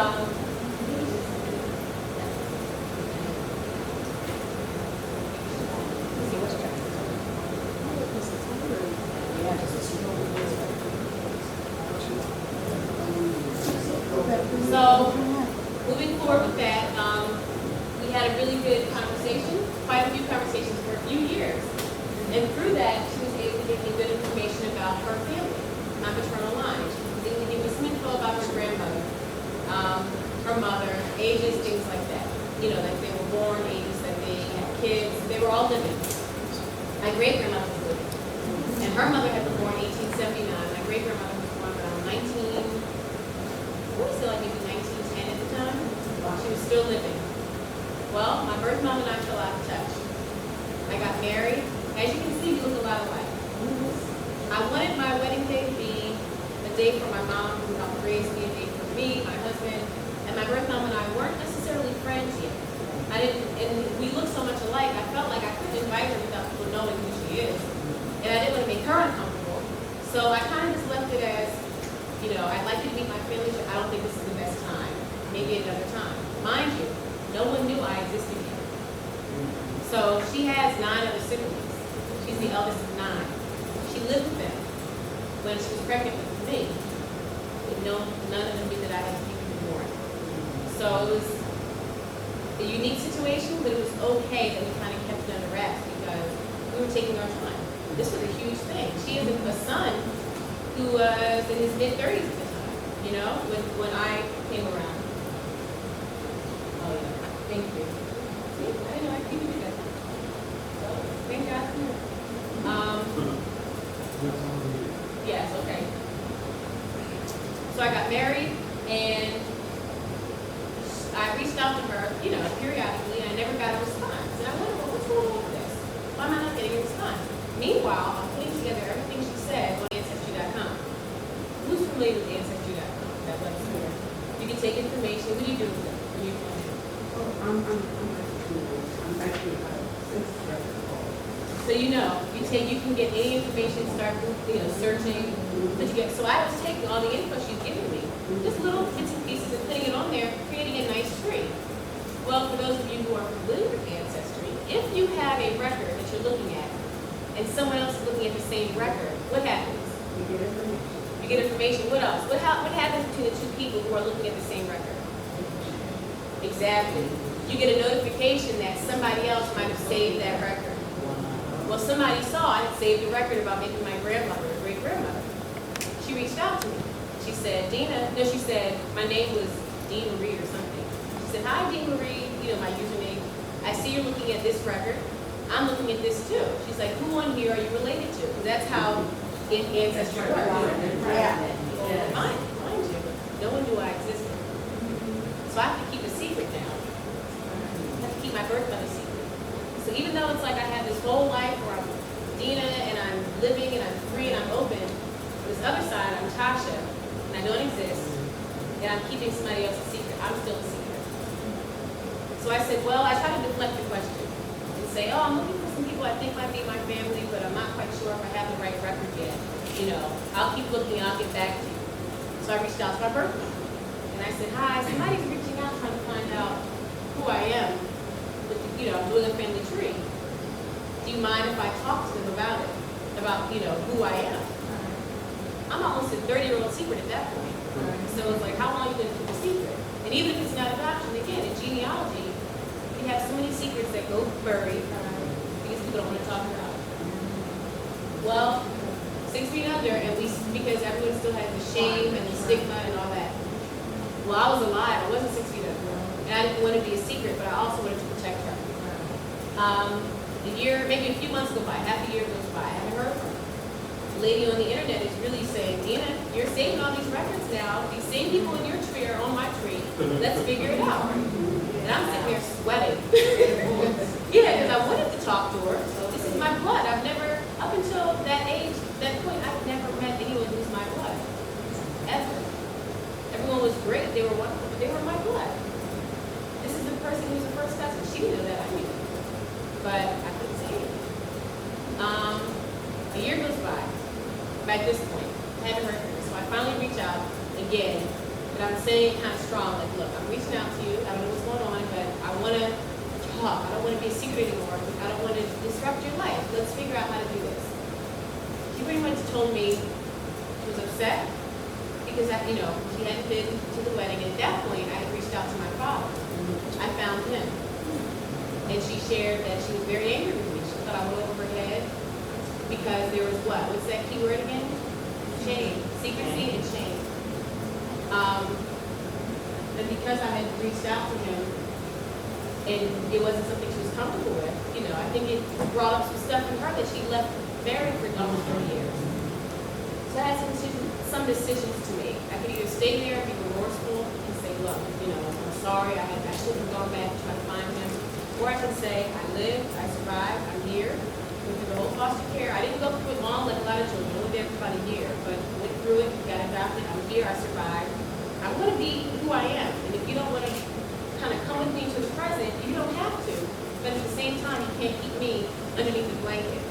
so, moving forward with that, we had a really good conversation, quite a few conversations for a few years. And through that, she was able to give me good information about her family, my maternal line. She was able to give me some info about her grandmother, her mother, ages, things like that. You know, like they were born, ages that they had kids, they were all living. My great-grandmother was living. And her mother had been born in 1879. My great-grandmother was born around 1910 at the time. She was still living. Well, my birth mom and I fell out of touch. I got married. As you can see, we look a lot alike. I wanted my wedding day to be a day for my mom who helped raise me, a day for me. me, my husband, and my birth mom and I weren't necessarily friends yet. I didn't, and we looked so much alike, I felt like I couldn't invite her without people knowing who she is. And I didn't want to make her uncomfortable. So I kind of just left it as, you know, I'd like you to meet my family, but I don't think this is the best time. Maybe another time. Mind you, no one knew I existed yet. So she has 9 other siblings. She's the eldest of 9. She lived with them when she was pregnant with me. But none of them knew that I had even been born. So it was a unique situation, but it was okay that we kind of kept it under wraps because we were taking our time. This was a huge thing. She has a son who was in his mid-30s at the time, you know, when I came around. Oh, yeah. Thank you. See, I didn't know I could do that. So, thank God for you. Yes, okay. So I got married, and I reached out to her, you know, periodically, and I never got a response. And I wondered, well, what's going on with this? Why am I not getting a response? Meanwhile, I'm putting together everything she said on ancestry.com. Who's familiar with ancestry.com? That website. You can take information. What do you do with it? What do you do? I'm actually a census record. So you know, you can get any information, start searching. But so I was taking all the info she's giving me, just little bits and pieces, and putting it on there, creating a nice tree. Well, for those of you who are familiar with Ancestry, if you have a record that you're looking at, and someone else is looking at the same record, what happens? You get information. You get information. What else? What happens between the two people who are looking at the same record? Exactly. You get a notification that somebody else might have saved that record. Well, somebody saw I had saved a record about maybe my grandmother or great-grandmother. She reached out to me. She said, she said, my name was Dena Marie or something. She said, hi, Dena Marie, my username. I see you're looking at this record. I'm looking at this too. She's like, who on here are you related to? Because that's how Ancestry works. Yeah. Mind you, no one knew I existed. So I have to keep a secret now. I have to keep my birth mother secret. So even though it's like I have this whole life where I'm Dena and I'm living and I'm free and I'm open, on this other side I'm Tasha and I don't exist and I'm keeping somebody else's secret. I'm still a secret. So I said, well, I try to deflect the question and say, oh, I'm looking for some people I think might be my family, but I'm not quite sure if I have the right record yet. I'll keep looking and I'll get back to you. So I reached out to my birth mom and I said, hi, somebody's reaching out trying to find out who I am. I'm doing a family tree. Do you mind if I talk to them about it? About, who I am? I'm almost a 30-year-old secret at that point. So it's like, how long are you going to keep a secret? And even if it's not adoption, again, in genealogy, you have so many secrets that go buried because people don't want to talk about it. Well, 6 feet under, and because everyone still has the shame and the stigma and all that. Well, I was alive. I wasn't 6 feet under. And I didn't want to be a secret, but I also wanted to protect her. Maybe a few months go by, half a year goes by, I haven't heard from her. The lady on the internet is really saying, Dena, you're saving all these records now. These same people in your tree are on my tree. Let's figure it out. And I'm sitting here sweating. Yeah, because I wanted to talk to her. This is my blood. I've never, up until that age, that point, I've never met anyone who's my blood. Ever. Everyone was great. They were wonderful, but they were my blood. This is the person who's the first cousin. She didn't know that. I knew. But I couldn't say anything. A year goes by. By this point, I haven't heard from her. So I finally reach out again. But I'm saying it kind of strong, like, look, I'm reaching out to you. I don't know what's going on, but I want to talk. I don't want to be a secret anymore. I don't want to disrupt your life. Let's figure out how to do this. She pretty much told me she was upset because, she hadn't been to the wedding. And at that point, I had reached out to my father. I found him. And she shared that she was very angry with me. She thought I went over her head because there was what? What's that key word again? Shame. Secrecy and shame. And because I had reached out to him and it wasn't something she was comfortable with, I think it brought up some stuff in her that she left married for almost 30 years. So I had some decisions to make. I could either stay there and be remorseful and say, look, I'm sorry, I shouldn't have gone back to try to find him. Or I can say, I lived, I survived, I'm here. Went through the whole foster care. I didn't go through it long like a lot of children. I went there for about a year, but went through it, got adopted. I'm here, I survived. I'm gonna be who I am, and if you don't wanna kind of come with me to the present, you don't have to. But at the same time, you can't keep me underneath the blanket.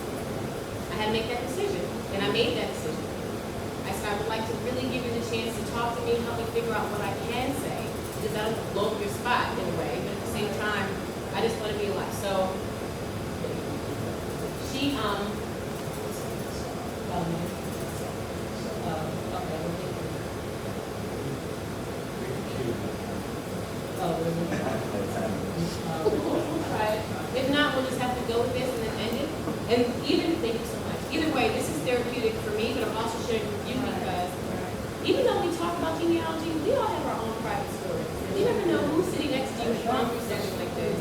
I had to make that decision, and I made that decision. I said, I would like to really give you the chance to talk to me, help me figure out what I can say, because I don't blow up your spot in a way, but at the same time, I just want to be alive. So, she, Right. If not, we'll just have to go with this and then end it. And thank you so much. Either way, this is therapeutic for me, but I'm also sharing with you because even though we talk about genealogy, we all have our own private stories. You never know who's sitting next to you and going through something like this.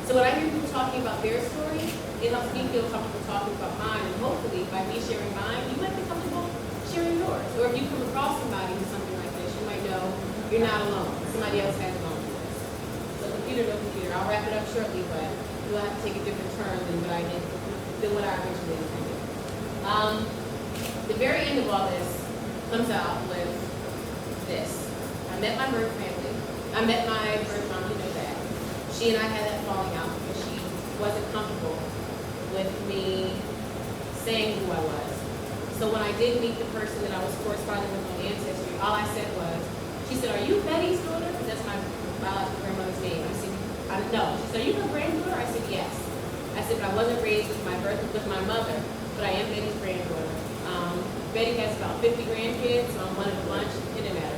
So when I hear people talking about their story, it helps me feel comfortable talking about mine. And hopefully, by me sharing mine, you might be comfortable sharing yours. Or if you come across somebody with something like this, you might know you're not alone. Somebody else has gone through this. So computer, no computer. I'll wrap it up shortly, but we'll have to take a different turn than what I did, than what I originally intended. The very end of all this comes out with this. I met my birth family. I met my birth mom, you know that. She and I had that falling out because she wasn't comfortable with me saying who I was. So when I did meet the person that I was corresponding with on Ancestry, all I said was, she said, "Are you Betty's daughter?" Because that's my biological grandmother's name. I said, "No." She said, "Are you her granddaughter?" I said, "Yes." I said, "But I wasn't raised with my mother, but I am Betty's granddaughter." Betty has about 50 grandkids, so I'm one of a bunch. It didn't matter.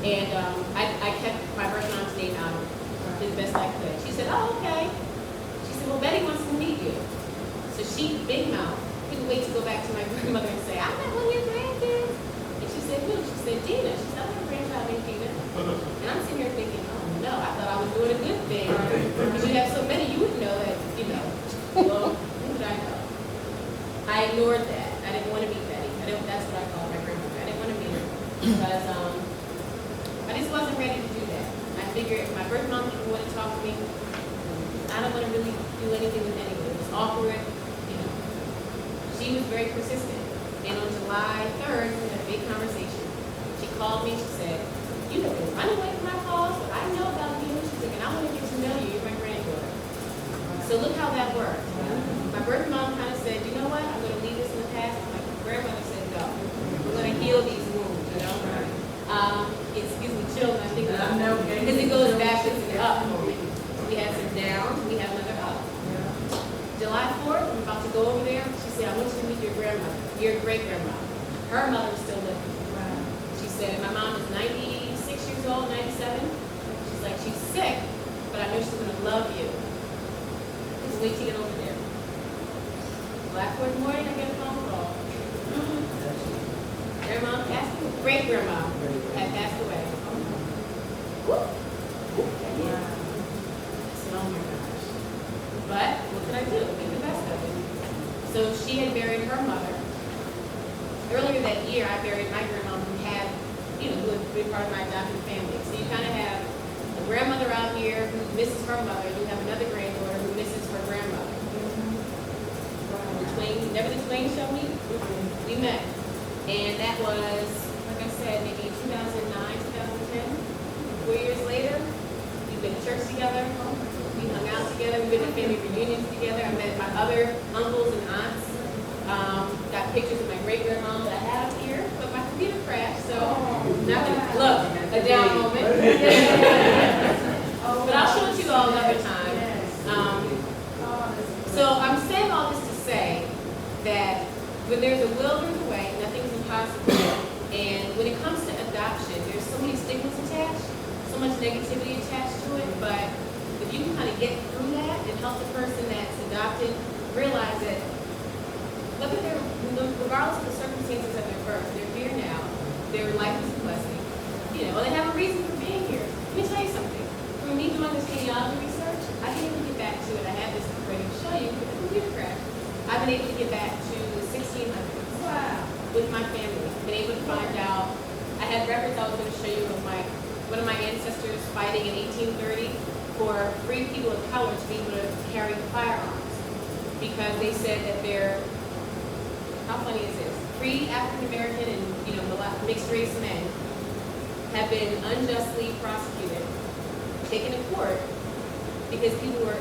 And I kept my birth mom's name out of it as best I could. She said, "Oh, okay." She said, "Well, Betty wants to meet you." So she, big mouth, couldn't wait to go back to my grandmother and say, "I met one of your grandkids." And she said, "Who?" She said, "Dena." She said, "I have a grandchild named Dena." And I'm sitting here thinking, oh no, I thought I was doing a good thing. Because you have so many, you wouldn't know that, well, who would I know? I ignored that. I didn't want to meet Betty. That's what I called my grandmother. I didn't want to meet her because I just wasn't ready to do that. I figured if my birth mom didn't want to talk to me, I don't want to really do anything with anyone. It was awkward, She was very persistent. And on July 3rd, we had a big conversation. She called me, she said, "You have been running away from my calls, but I know about you." She said, "And I want to get to know you. You're my granddaughter." So look how that worked. My birth mom kind of said, "You know what? I'm going to leave this in the past." My grandmother said, "No, we're going to heal these wounds." It gives me chills when I think about it. Because it goes backwards and up. We had some downs, we have another up. July 4th, I'm about to go over there. She said, "I want you to meet your grandmother, your great-grandmother." Her mother was still living. She said, "My mom is 96 years old, 97. She's like, she's sick, but I know she's going to love you. Just wait to get over there." July 4th morning, I get a phone call. Grandma passed away. Great-grandma had passed away. Whoop. Yeah. I said, "Oh my gosh." But what could I do? Make the best of it. So she had buried her mother. Earlier that year, I buried my grandma who had, who had been part of my adopted family. So you kind of have a grandmother out here who misses her mother. You have another granddaughter who misses her grandmother. The twain, never the twain shall meet. We met. And that was, like I said, maybe 2009, 2010. 4 years later, we've been to church together. We hung out together. We've been to family reunions together. I met my other uncles and aunts. Got pictures of my great-grandma that I have here, but my computer crashed, so not gonna look, a down moment. But I'll show it to you all another time. So I'm saying all this to say that when there's a will, there's a way. Nothing's impossible. And when it comes to adoption, there's so many stigmas attached, so much negativity attached to it, but if you can kind of get through that and help the person that's adopted realize that regardless of the circumstances of their birth, they're here now, their life is a blessing. They have a reason for being here. Let me tell you something. For me doing this genealogy research, I've been able to get back to it. I have this ready to show you with the computer crash. I've been able to get back to the 1600s. Wow. With my family. Been able to find out. I had records I was going to show you of one of my ancestors fighting in 1830 for free people of color to be able to carry firearms. Because they said that they're, how funny is this? Free African-American and, mixed race men have been unjustly prosecuted, taken to court, because people were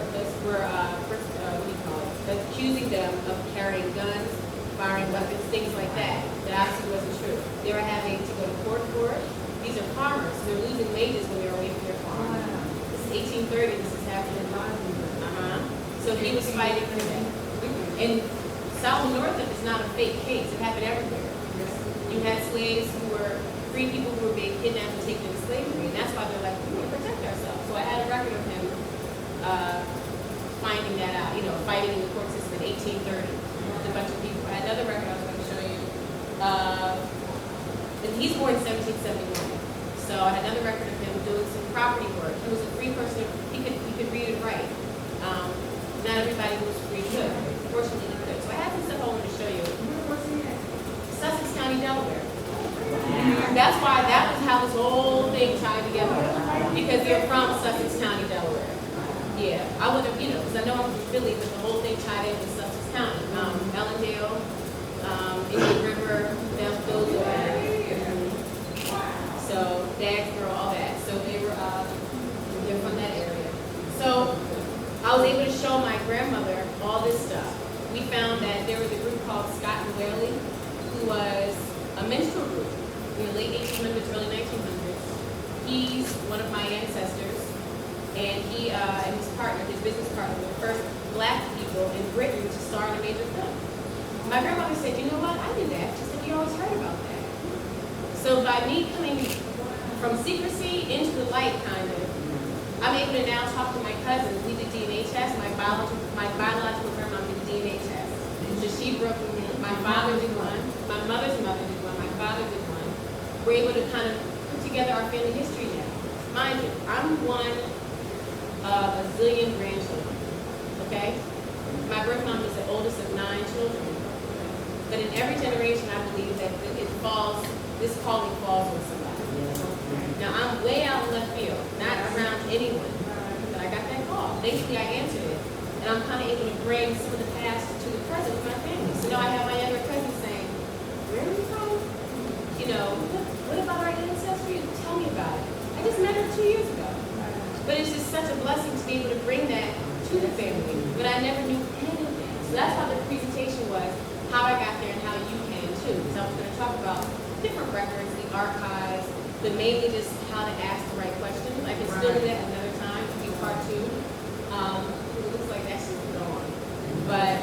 accusing them of carrying guns, firing weapons, things like that. That obviously wasn't true. They were having to go to court for it. These are farmers. They're losing wages when they're away from their farm. This is 1830. This is happening. So he was fighting for that. And South and North is not a fake case. It happened everywhere. You had slaves who were free people who were being kidnapped and taken into slavery, and that's why they're like, we want to protect ourselves. So I had a record of him finding that out, fighting in the court system in 1830 with a bunch of people. I had another record I was going to show you. And he's born in 1771. So I had another record of him doing some property work. He was a free person. He could read and write. Not everybody who was free could. Fortunately, he could. So I have some stuff I wanted to show you. Sussex County, Delaware. That's why that was how this whole thing tied together. Because they're from Sussex County, Delaware. Yeah, I would have, because I know I'm from Philly, but the whole thing tied in with Sussex County. Ellendale, Indian River, those areas. So Dagsboro, all that. So they're from that area. So I was able to show my grandmother all this stuff. We found that there was a group called Scott and Whaley, who was a minstrel group in the late 1800s, early 1900s. He's one of my ancestors. And he and his partner, his business partner, were the first black people in Britain to star in a major film. My grandmother said, you know what, I knew that. She said, you always heard about that. So by me coming from secrecy into the light, kind of, I'm able to now talk to my cousins. We did DNA tests. My biological grandma did a DNA test. So she broke with me. My father did one. My mother's mother did one. My father did one. We're able to kind of put together our family history now. Mind you, I'm one a zillion grandchildren, okay? My birth mom is the oldest of 9 children. But in every generation, I believe that this calling falls on somebody. Now, I'm way out in left field, not around anyone, but I got that call. Thankfully, I answered it. And I'm kind of able to bring some of the past to the present with my family. So now I have my younger cousin saying, where are you from? What about our ancestry? Tell me about it. I just met her 2 years ago. But it's just such a blessing to be able to bring that to the family. But I never knew anything. So that's how the presentation was, how I got there and how you can too. So I was going to talk about different records, the archives, but mainly just how to ask the right questions. I can still do that another time, to be part 2. It looks like that's just going on. But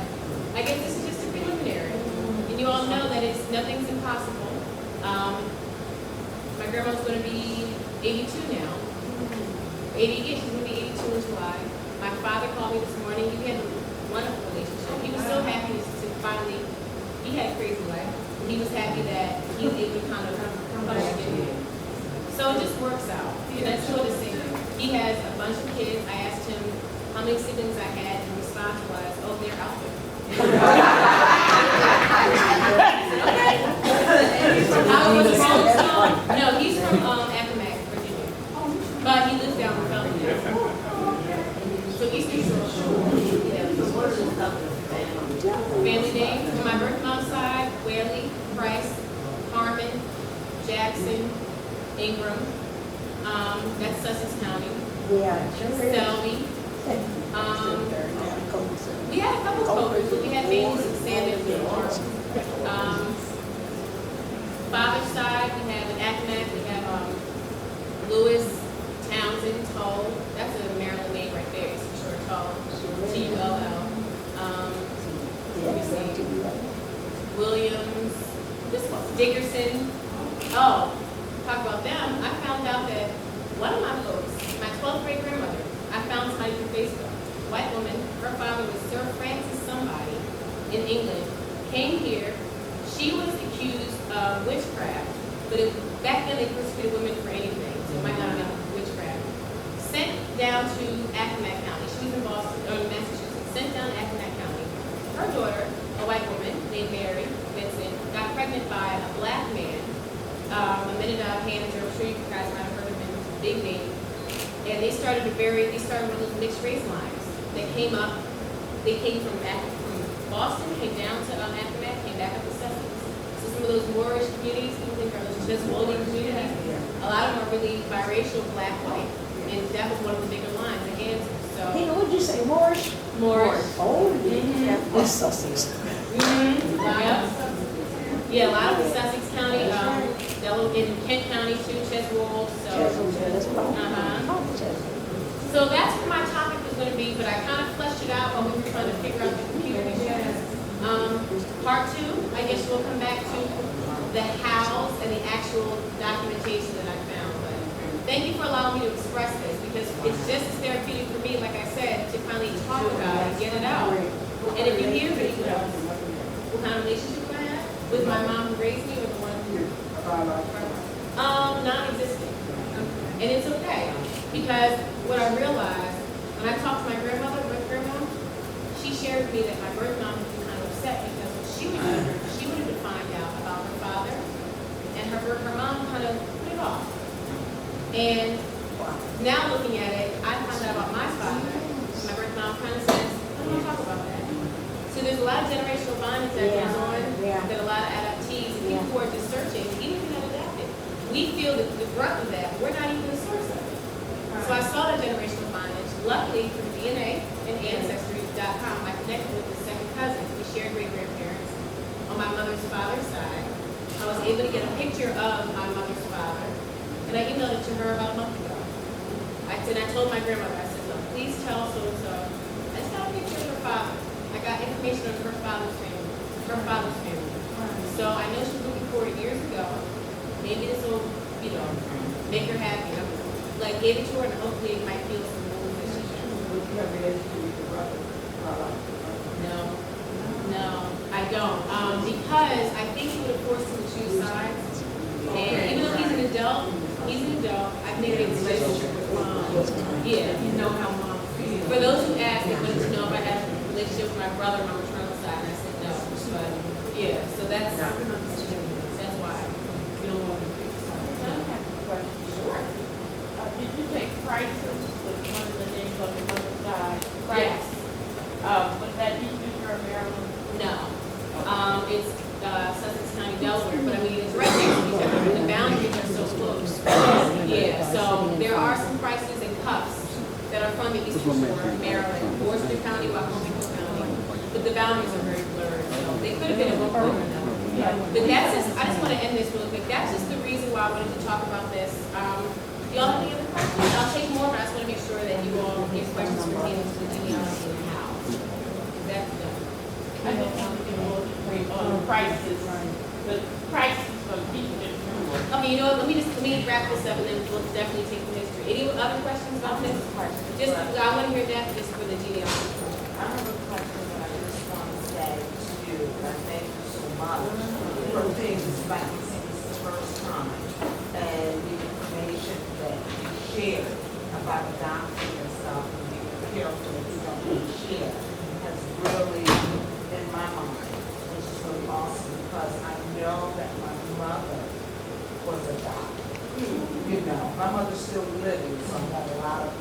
I guess this is just a preliminary. And you all know that nothing's impossible. My grandma's going to be 82 now. She's going to be 82 in July. My father called me this morning. We had a wonderful relationship. He was so happy to finally, he had a crazy life. He was happy that he was able to kind of push it in. So it just works out. And that's sort of saying. He has a bunch of kids. I asked him how many siblings I had, and the response was, oh, they're out there. I was from, no, he's from Afro-American, Virginia. But he lives down in Delaware. So Eastern Shore. Family name, from my birth mom's side, Whaley, Price, Harmon, Jackson, Ingram. That's Sussex County. Selby. We had a couple of coders, but we had families in Sanders. Father's side, we have an Acmac, we have Lewis, Townsend, Toll. That's a Maryland name right there. It's for short, Toll. T-U-L-L. Let me see. Williams, Dickerson. Oh, talk about them. I found out that one of my folks, my 12th grade grandmother, I found somebody from Facebook. White woman, her father was Sir Francis somebody in England, came here. She was accused of witchcraft, but back then they persecuted women for anything, so it might not have been witchcraft. Sent down to Accomack County. She was in Boston, Massachusetts. Sent down to Accomack County. Her daughter, a white woman named Mary Vincent, got pregnant by a black man, a Mennonite manager. I'm sure you guys might have heard of him. Big name. And they started one of those mixed race lines. They came up. They came from Boston, came down to Accomack, came back up to Sussex. So some of those Moorish communities, people think are those Chisholm communities, a lot of them are really biracial, black, white. And that was one of the bigger lines, again, so. Hey, what'd you say, Moorish? Moorish. Oh, yeah, that's Sussex. Yeah, a lot of the Sussex County, Delaware, in Kent County too, Cheswold, so. So that's what my topic was gonna be, but I kind of fleshed it out while we were trying to figure out the computer issues. Part two, I guess we'll come back to the hows and the actual documentation that I found. But thank you for allowing me to express this, because it's just as therapeutic for me, like I said, to finally talk about it and get it out. And if you hear me, what kind of relationship I have with my mom who raised me, or the one who? Non-existent. And it's okay, because what I realized, when I talked to my grandmother, my grandma, she shared with me that my birth mom was kind of upset because when she was younger, she wanted to find out about her father, and her mom kind of put it off. And now looking at it, I found out about my father. My birth mom kind of says, I don't want to talk about that. So there's a lot of generational bondage that goes on, that a lot of adoptees and people who are just searching, even if you're not adopted, we feel the brunt of that. We're not even the source of it. So I saw that generational bondage. Luckily, through DNA and Ancestry.com, I connected with the second cousin. We shared great-grandparents on my mother's father's side. I was able to get a picture of my mother's father, and I emailed it to her about a month ago. I told my grandmother, I said, look, please tell so-and-so. I just got a picture of her father. I got information on her father's family. So I know she was looking for it years ago. Maybe this will, make her happy. Like, gave it to her, and hopefully it might feel some moves that she can. Would you have relationship with your brother? No, I don't. Because I think it would have forced him to choose sides. And even though he's an adult, I think it's relationship with mom. Yeah. You know how mom feels. For those who asked, they wanted to know if I had a relationship with my brother on my maternal side, and I said no. But yeah, so that's why. You don't want to be Sure. Did you take crisis with one of the names on the other side? Yes. Was that Eastern or Maryland? No. It's Sussex County, Delaware, but I mean, it's right next to each other. The boundaries are so close. Yeah, so there are some crises and cuffs that are from the Eastern Shore, Maryland, Worcester County, Wacomico County, but the boundaries are very blurred. So they could have been in one point or another. But that's just, I just want to end this real quick. That's just the reason why I wanted to talk about this. Y'all have any other questions? I'll take more, but I just want to make sure that you all get questions pertaining to the genealogy and how. That's done. I just want to get more straight on the crisis from Eastern Shore. Okay, you know what, let me wrap this up and then we'll definitely take the history. Any other questions about this? Just, I want to hear that just for the genealogy. I have a question that I just want to say to you, and thank you so much for things like this. This is the first time, and the information that you share about adoption and stuff, and being careful that you don't share, has really, in my mind, which is really awesome, because I know that my mother was adopted. You know, my mother's still living, so I have a lot of,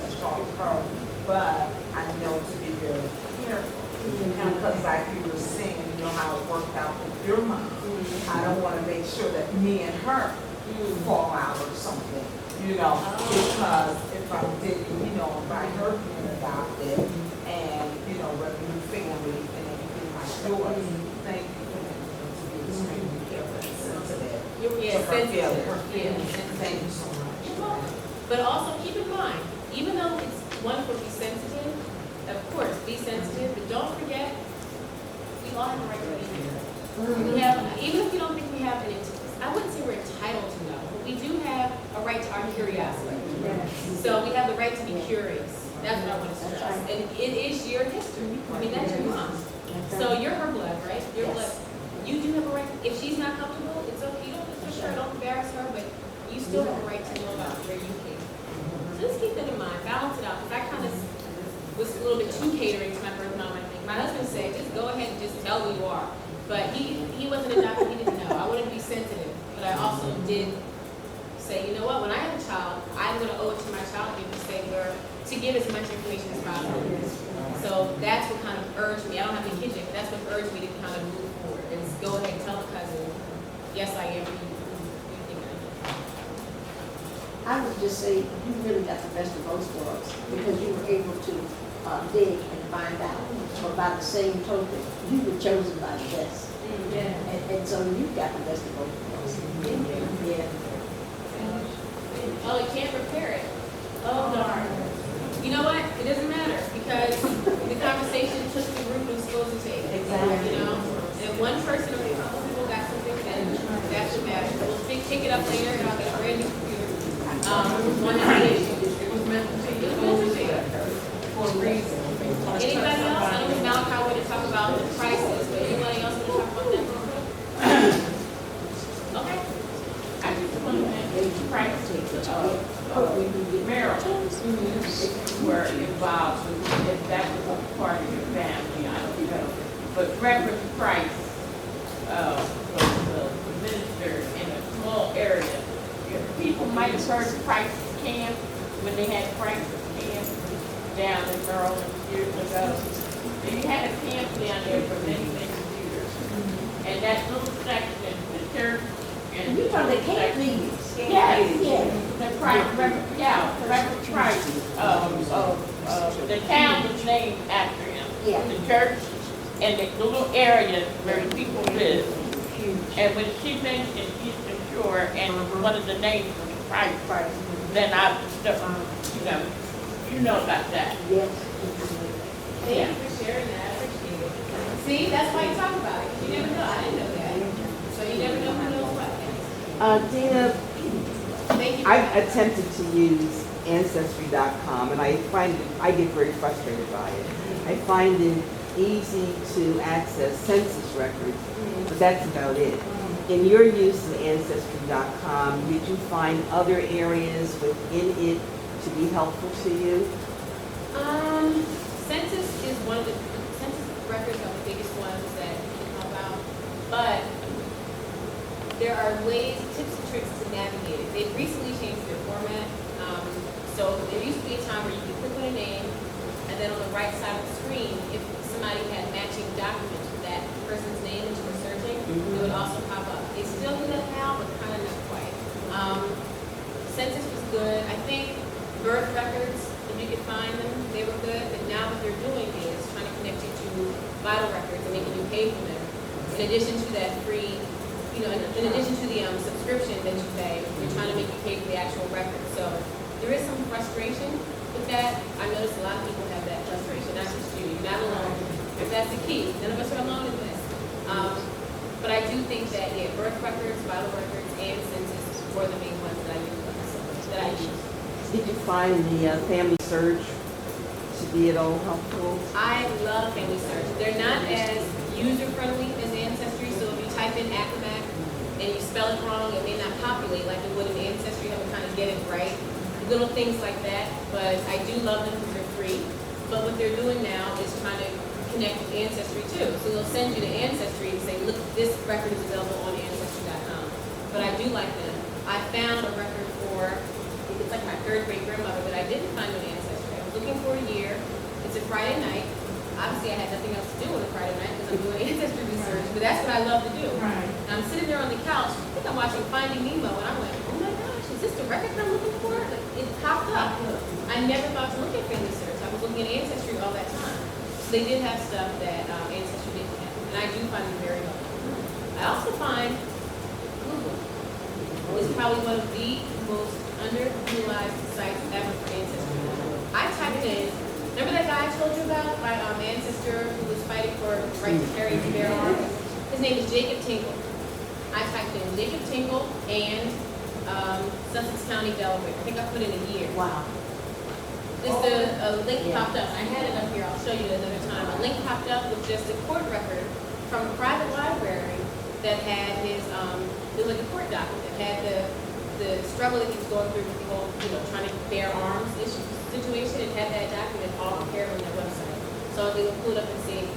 let's talk to her, but I know to be very careful. And because like you were saying, you know how it worked out with your mom. I don't want to make sure that me and her fall out or something, because if I didn't, by her being adopted and, with new family and everything like yours, thank you for that, to be extremely careful and sensitive. Her feelings, and thank you so much. But also keep in mind, even though it's wonderful to be sensitive, of course, be sensitive, but don't forget, we all have a right to be here. We have, even if you don't think we have an, I wouldn't say we're entitled to know, but we do have a right to our curiosity. So we have the right to be curious. That's what I want to stress. And it is your history. I mean, that's your mom. So you're her blood, right? Your blood. You do have a right, if she's not comfortable, it's okay. You don't push her, don't embarrass her, but you still have a right to know about where you came from. So just keep that in mind, balance it out, because I kind of was a little bit too catering to my birth mom, I think. My husband said, just go ahead and just tell who you are. But he wasn't a doctor, he didn't know. I wanted to be sensitive, but I also did say, you know what, when I have a child, I'm going to owe it to my child to give as much information as possible. So that's what kind of urged me. I don't have any kids yet, but that's what urged me to kind of move forward. and go ahead and tell the cousin, yes, I am who you think I am. I would just say you really got the best of both worlds because you were able to dig and find out. But by the same token, you were chosen by the best. Yeah. And so you got the best of both worlds. Yeah. Oh, you can't repair it. Oh, darn. You know what? It doesn't matter because the conversation took the route it was supposed to take. Exactly. You know? And if one person or a couple people got something, then that's what matters. We'll pick it up later and I'll get a brand new computer. One of the issues. It was meant to be. It was meant to be. For a reason. Anybody else? I don't know Malachi want to talk about the prices, but anybody else want to talk about that real quick? Okay. I just want to mention the prices of marriages were involved, if that was a part of your family, I don't know. But reference price for the minister in a small area, people might have heard of Price's Camp when they had Price's Camp down in Maryland years ago. They had a camp down there for many, many years. And that little section, the church, and You talking the camp meetings? yes, the price, reference price the town was named after him. Yeah. The church and the little area where the people live. And when she mentioned Eastern Shore and one of the names was Price, then I, you know about that. Yes. Thank you for sharing that. I appreciate it. See, that's why you talk about it. You never know. I didn't know that. So you never know who knows what. Dena, Thank you. I've attempted to use Ancestry.com and I get very frustrated by it. I find it easy to access census records, but that's about it. In your use of Ancestry.com, did you find other areas within it to be helpful to you? Census is one of the census records are the biggest ones that you can help out, but there are ways, tips and tricks to navigate it. They've recently changed their format. So there used to be a time where you could click on a name, and then on the right side of the screen, if somebody had matching documents with that person's name that you were searching, it would also pop up. They still do that now, but kind of not quite. Census was good. I think birth records, if you could find them, they were good. But now what they're doing is trying to connect you to vital records and making you pay for them. In addition to that free, in addition to the subscription that you pay, they're trying to make you pay for the actual record. So there is some frustration with that. I noticed a lot of people have that frustration, not just you. You're not alone. If that's the key, none of us are alone in this. But I do think that, birth records, vital records, and census were the main ones that I use. Did you find the family search to be at all helpful? I love family search. They're not as user-friendly as Ancestry, so if you type in Afro-American and you spell it wrong, it may not populate like it would in Ancestry. You have to kind of get it right. Little things like that, but I do love them because they're free. But what they're doing now is trying to connect with Ancestry too. So they'll send you to Ancestry and say, look, this record is available on Ancestry.com. But I do like them. I found a record for, it's like my third great grandmother, but I didn't find it on Ancestry. I was looking for a year. It's a Friday night. Obviously, I had nothing else to do on a Friday night because I'm doing Ancestry research, but that's what I love to do. Right. And I'm sitting there on the couch, I think I'm watching Finding Nemo, and I'm like, oh my gosh, is this the record I'm looking for? Like, it popped up. I never thought to look at family search. I was looking at Ancestry all that time. So they did have stuff that Ancestry didn't have, and I do find them very helpful. I also find Google is probably one of the most underutilized sites ever for Ancestry. I typed in, remember that guy I told you about, my ancestor who was fighting for right to carry and bear arms? His name is Jacob Tinkle. I typed in Jacob Tinkle and Sussex County, Delaware. I think I put in a year. Wow. Just a link popped up. I had it up here. I'll show you another time. A link popped up with just a court record from a private library that had his, it was like a court document that had the struggle that he was going through with the whole, trying to bear arms issue situation. It had that document all prepared on their website. So they would pull it up and see,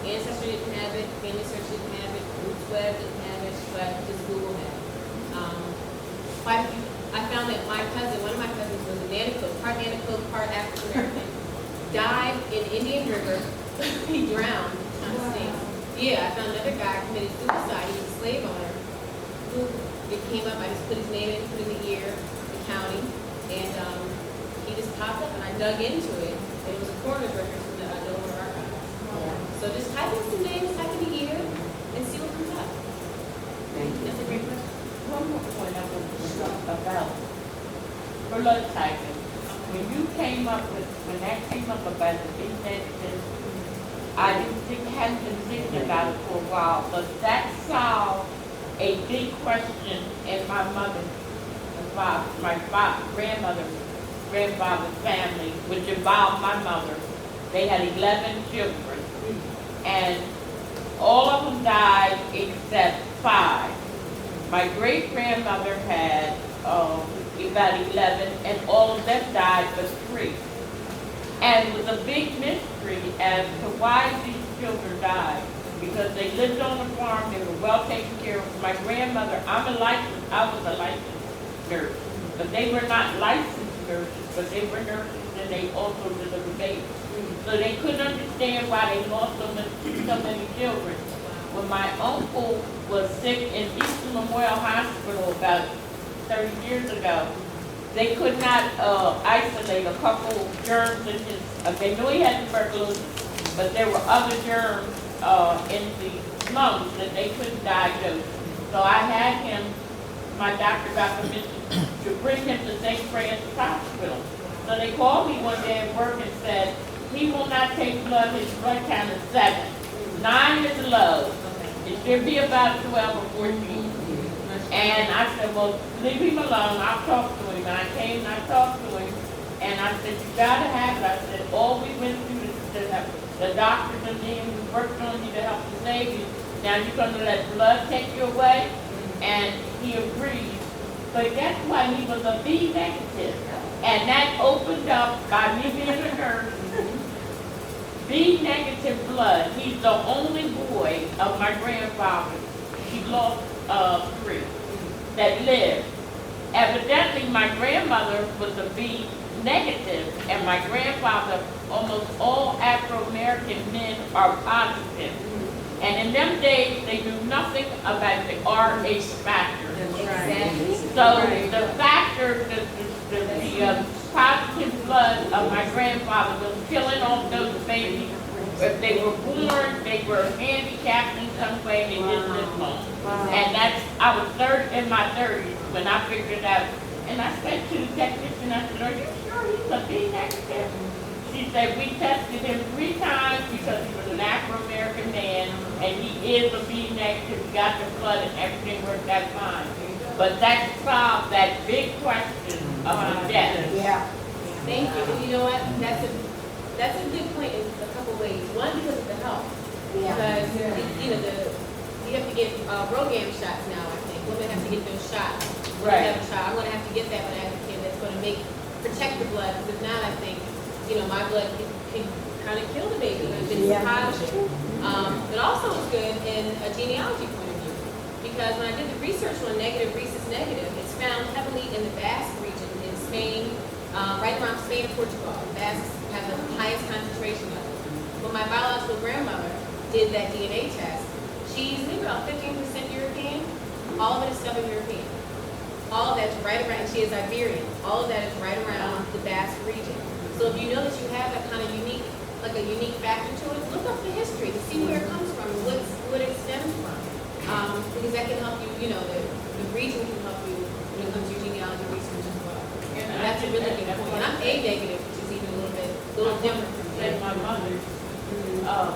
Ancestry didn't have it, Family Search didn't have it, Roots Web didn't have it, but just Google had it. I found that my cousin, one of my cousins was a Nanacoke, part Nanacoke, part Afro-American, died in Indian River. He drowned trying to sing. Yeah, I found another guy committed suicide. He was a slave owner who it came up. I just put his name in, put in the year, the county, and he just popped up. And I dug into it. And it was a coroner's record from the Delaware archives. So just type in some names, type in the year, and see what comes up. That's a great question. One more point I want to bring up about blood typing. When that came up about the B-negative, I hadn't been thinking about it for a while, but that solved a big question in my grandfather's family, which involved my mother. They had 11 children, and all of them died except 5. My great-grandmother had about 11, and all of them died but 3. And it was a big mystery as to why these children died, because they lived on the farm, they were well taken care of. My grandmother, I was a licensed nurse, but they were not licensed nurses, but they were nurses, and they also delivered babies. So they couldn't understand why they lost so many children. When my uncle was sick in Eastern Memorial Hospital about 30 years ago, they could not isolate a couple germs in his, they knew he had tuberculosis, but there were other germs in the lungs that they couldn't diagnose. So I had him, my doctor got permission to bring him to St. Francis Hospital. So they called me one day at work and said, he will not take blood, his blood count is 7. 9 is low. It should be about 12 or 14. And I said, well, leave him alone, I'll talk to him. And I came and I talked to him, and I said, you gotta have it. I said, all we went through is to have the doctors and them who worked on you to help to save you. Now you're gonna let blood take you away? And he agreed. But that's why he was a B negative. And that opened up, by me being a nurse, B negative blood. He's the only boy of my grandfather. He lost 3 that lived. Evidently, my grandmother was a B negative, and my grandfather, almost all Afro-American men are positive. And in them days, they knew nothing about the RH factor. Exactly. So the factor, the positive blood of my grandfather was killing off those babies. If they were born, they were handicapped in some way, they didn't live long. And I was in my 30s when I figured out, and I said to the technician, I said, are you sure he's a B negative? She said, we tested him 3 times because he was an Afro-American man, and he is a B negative, he got the blood and everything worked out fine. But that solved that big question of the death. Yeah. Thank you. And you know what? That's a good point in a couple ways. One, because of the health. Yeah. Because you have to get ROGAM shots now. I think women have to get those shots. Right. I'm going to have to get that when I have a kid. That's going to protect the blood. Because now I think my blood can kind of kill the baby if it's positive. But also it's good in a genealogy point of view. Because when I did the research on negative rhesus negative, it's found heavily in the Basque region in Spain, right around Spain and Portugal. The Basques have the highest concentration of it. When my biological grandmother did that DNA test, she's maybe about 15% European. All of it is Southern European. All of that's right around, and she is Iberian. All of that is right around the Basque region. So if you know that you have that kind of unique factor to it, look up the history to see where it comes from and what it stems from. Because that can help you, the region can help you when it comes to your genealogy research as well. And that's a really good point. And I'm A negative, which is even a little different from Said my mother's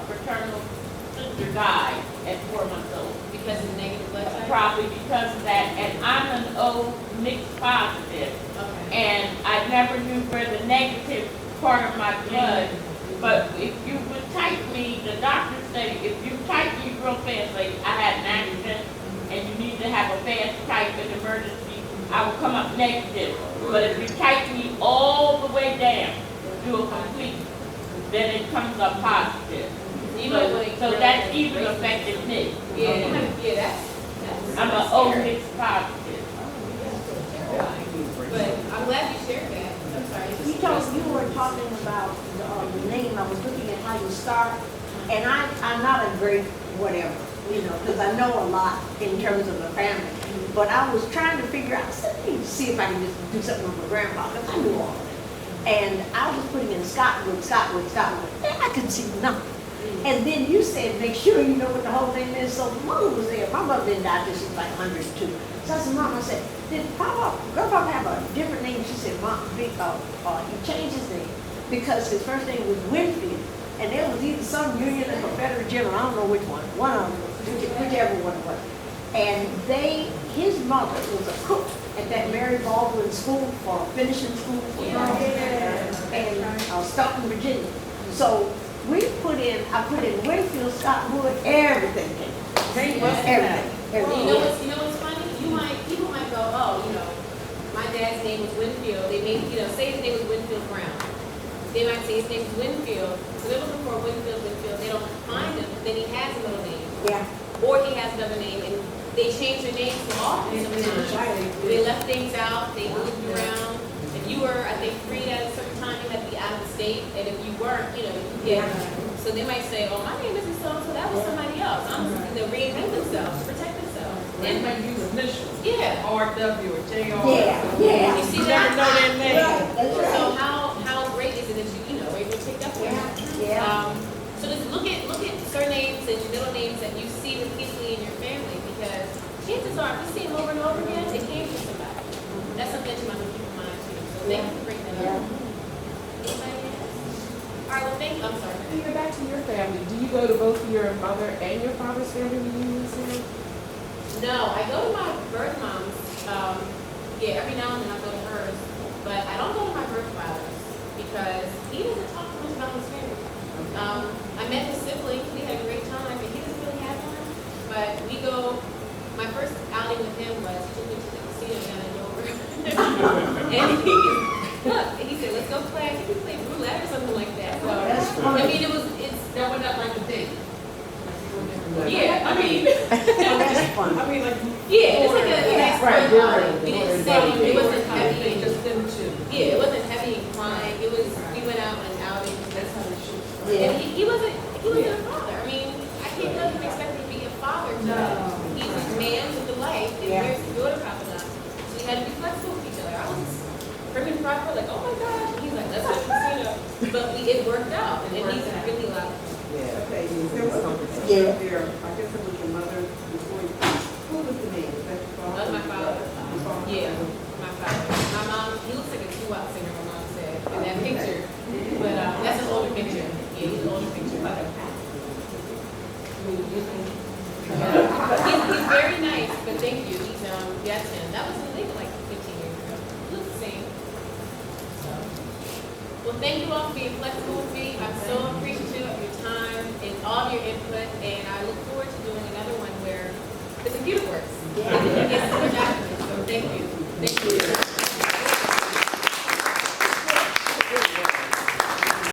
fraternal sister died at 4 months old. because of the negative blood type. Probably because of that, and I'm an O mixed positive. Okay. And I never knew where the negative part of my blood, but if you would type me, the doctor said, if you type me real fast, like I had an accident, and you need to have a fast type in emergency, I will come up negative. But if you type me all the way down, do a complete, then it comes up positive. So that's even affected me. Yeah, I'm an O mixed positive. But I'm glad you shared that. I'm sorry. You were talking about the name. I was looking at how you start And I'm not a great whatever, you know, because I know a lot in terms of the family. But I was trying to figure out, let me see if I can just do something with my grandpa, because I knew all of it. And I was putting in Scotwood, and I couldn't see nothing. And then you said, make sure you know what the whole thing is. So Mother was there. My mother didn't die till she was like 102. So I said, Mom, I said, did Grandpa have a different name? She said, Mom, he changed his name because his first name was Winfield. And there was either some Union or Confederate general, I don't know which one of them, whichever one it was. And his mother was a cook at that Mary Baldwin school for finishing school for girls in Stockton, Virginia. So I put in Winfield, Scotwood, everything came. Everything. You know what's funny? People might go, oh, you know, my dad's name was Winfield. They may, say his name was Winfield Brown. They might say his name is Winfield. So they're looking for Winfield. They don't find him. Then he has a middle name. Yeah. Or he has another name, and they change their names so often sometimes. They left things out. They moved around. If you were, I think, freed at a certain time, you had to be out of the state. And if you weren't, So they might say, oh, my name isn't so that was somebody else. They'll reinvent themselves, protect themselves. They might use initials. Yeah. RW or JR. Yeah. You see You that? never know their name. Right. So how great is it that you were able to take that one? Yeah. So just look at surnames and middle names that you see repeatedly in your family, because chances are, if you see them over and over again, it came from somebody. That's something that you might want to keep in mind too. So thank you for bringing that up. Anybody else? All right, well, thank you. I'm sorry. Peter, back to your family. Do you go to both your mother and your father's family reunions now? No, I go to my birth mom's. Every now and then I go to hers, but I don't go to my birth father's because he doesn't talk too much about his family. I met his sibling. We had a great time, and he doesn't really have one. But we go. My first outing with him was he took me to the casino down in Delaware, and he said, "Let's go play. I think we played roulette or something like that." So I mean, that went up like a date. Yeah, I mean, That's fun. I mean, like, yeah, it's like a nice right, fun. We didn't sing. It wasn't They heavy. just didn't choose. Yeah, it wasn't heavy and flying. We went out on an outing. That's how they should. And he wasn't a father. I mean, I can't let him expect him to be a father to us. He's a man with a life, and here's his daughter popping up. So we had to be flexible with each other. I was prim and proper, like, oh my gosh. And he's like, let's go to the casino. But it worked out, and he's really loved it. Okay. Yeah. I guess it was your mother before you, who was the name? That was my father. Yeah, my father. My mom, he looks like a doo-wop singer, my mom said, in that picture. But that's an older picture. Yeah, he's an older picture. He's very nice, but thank you. He's yes, and that was illegal like 15 years ago. He looks the same. So, well, thank you all for being flexible with me. I'm so appreciative of your time and all of your input, and I look forward to doing another one where the computer works. Yeah. So thank you. Thank you.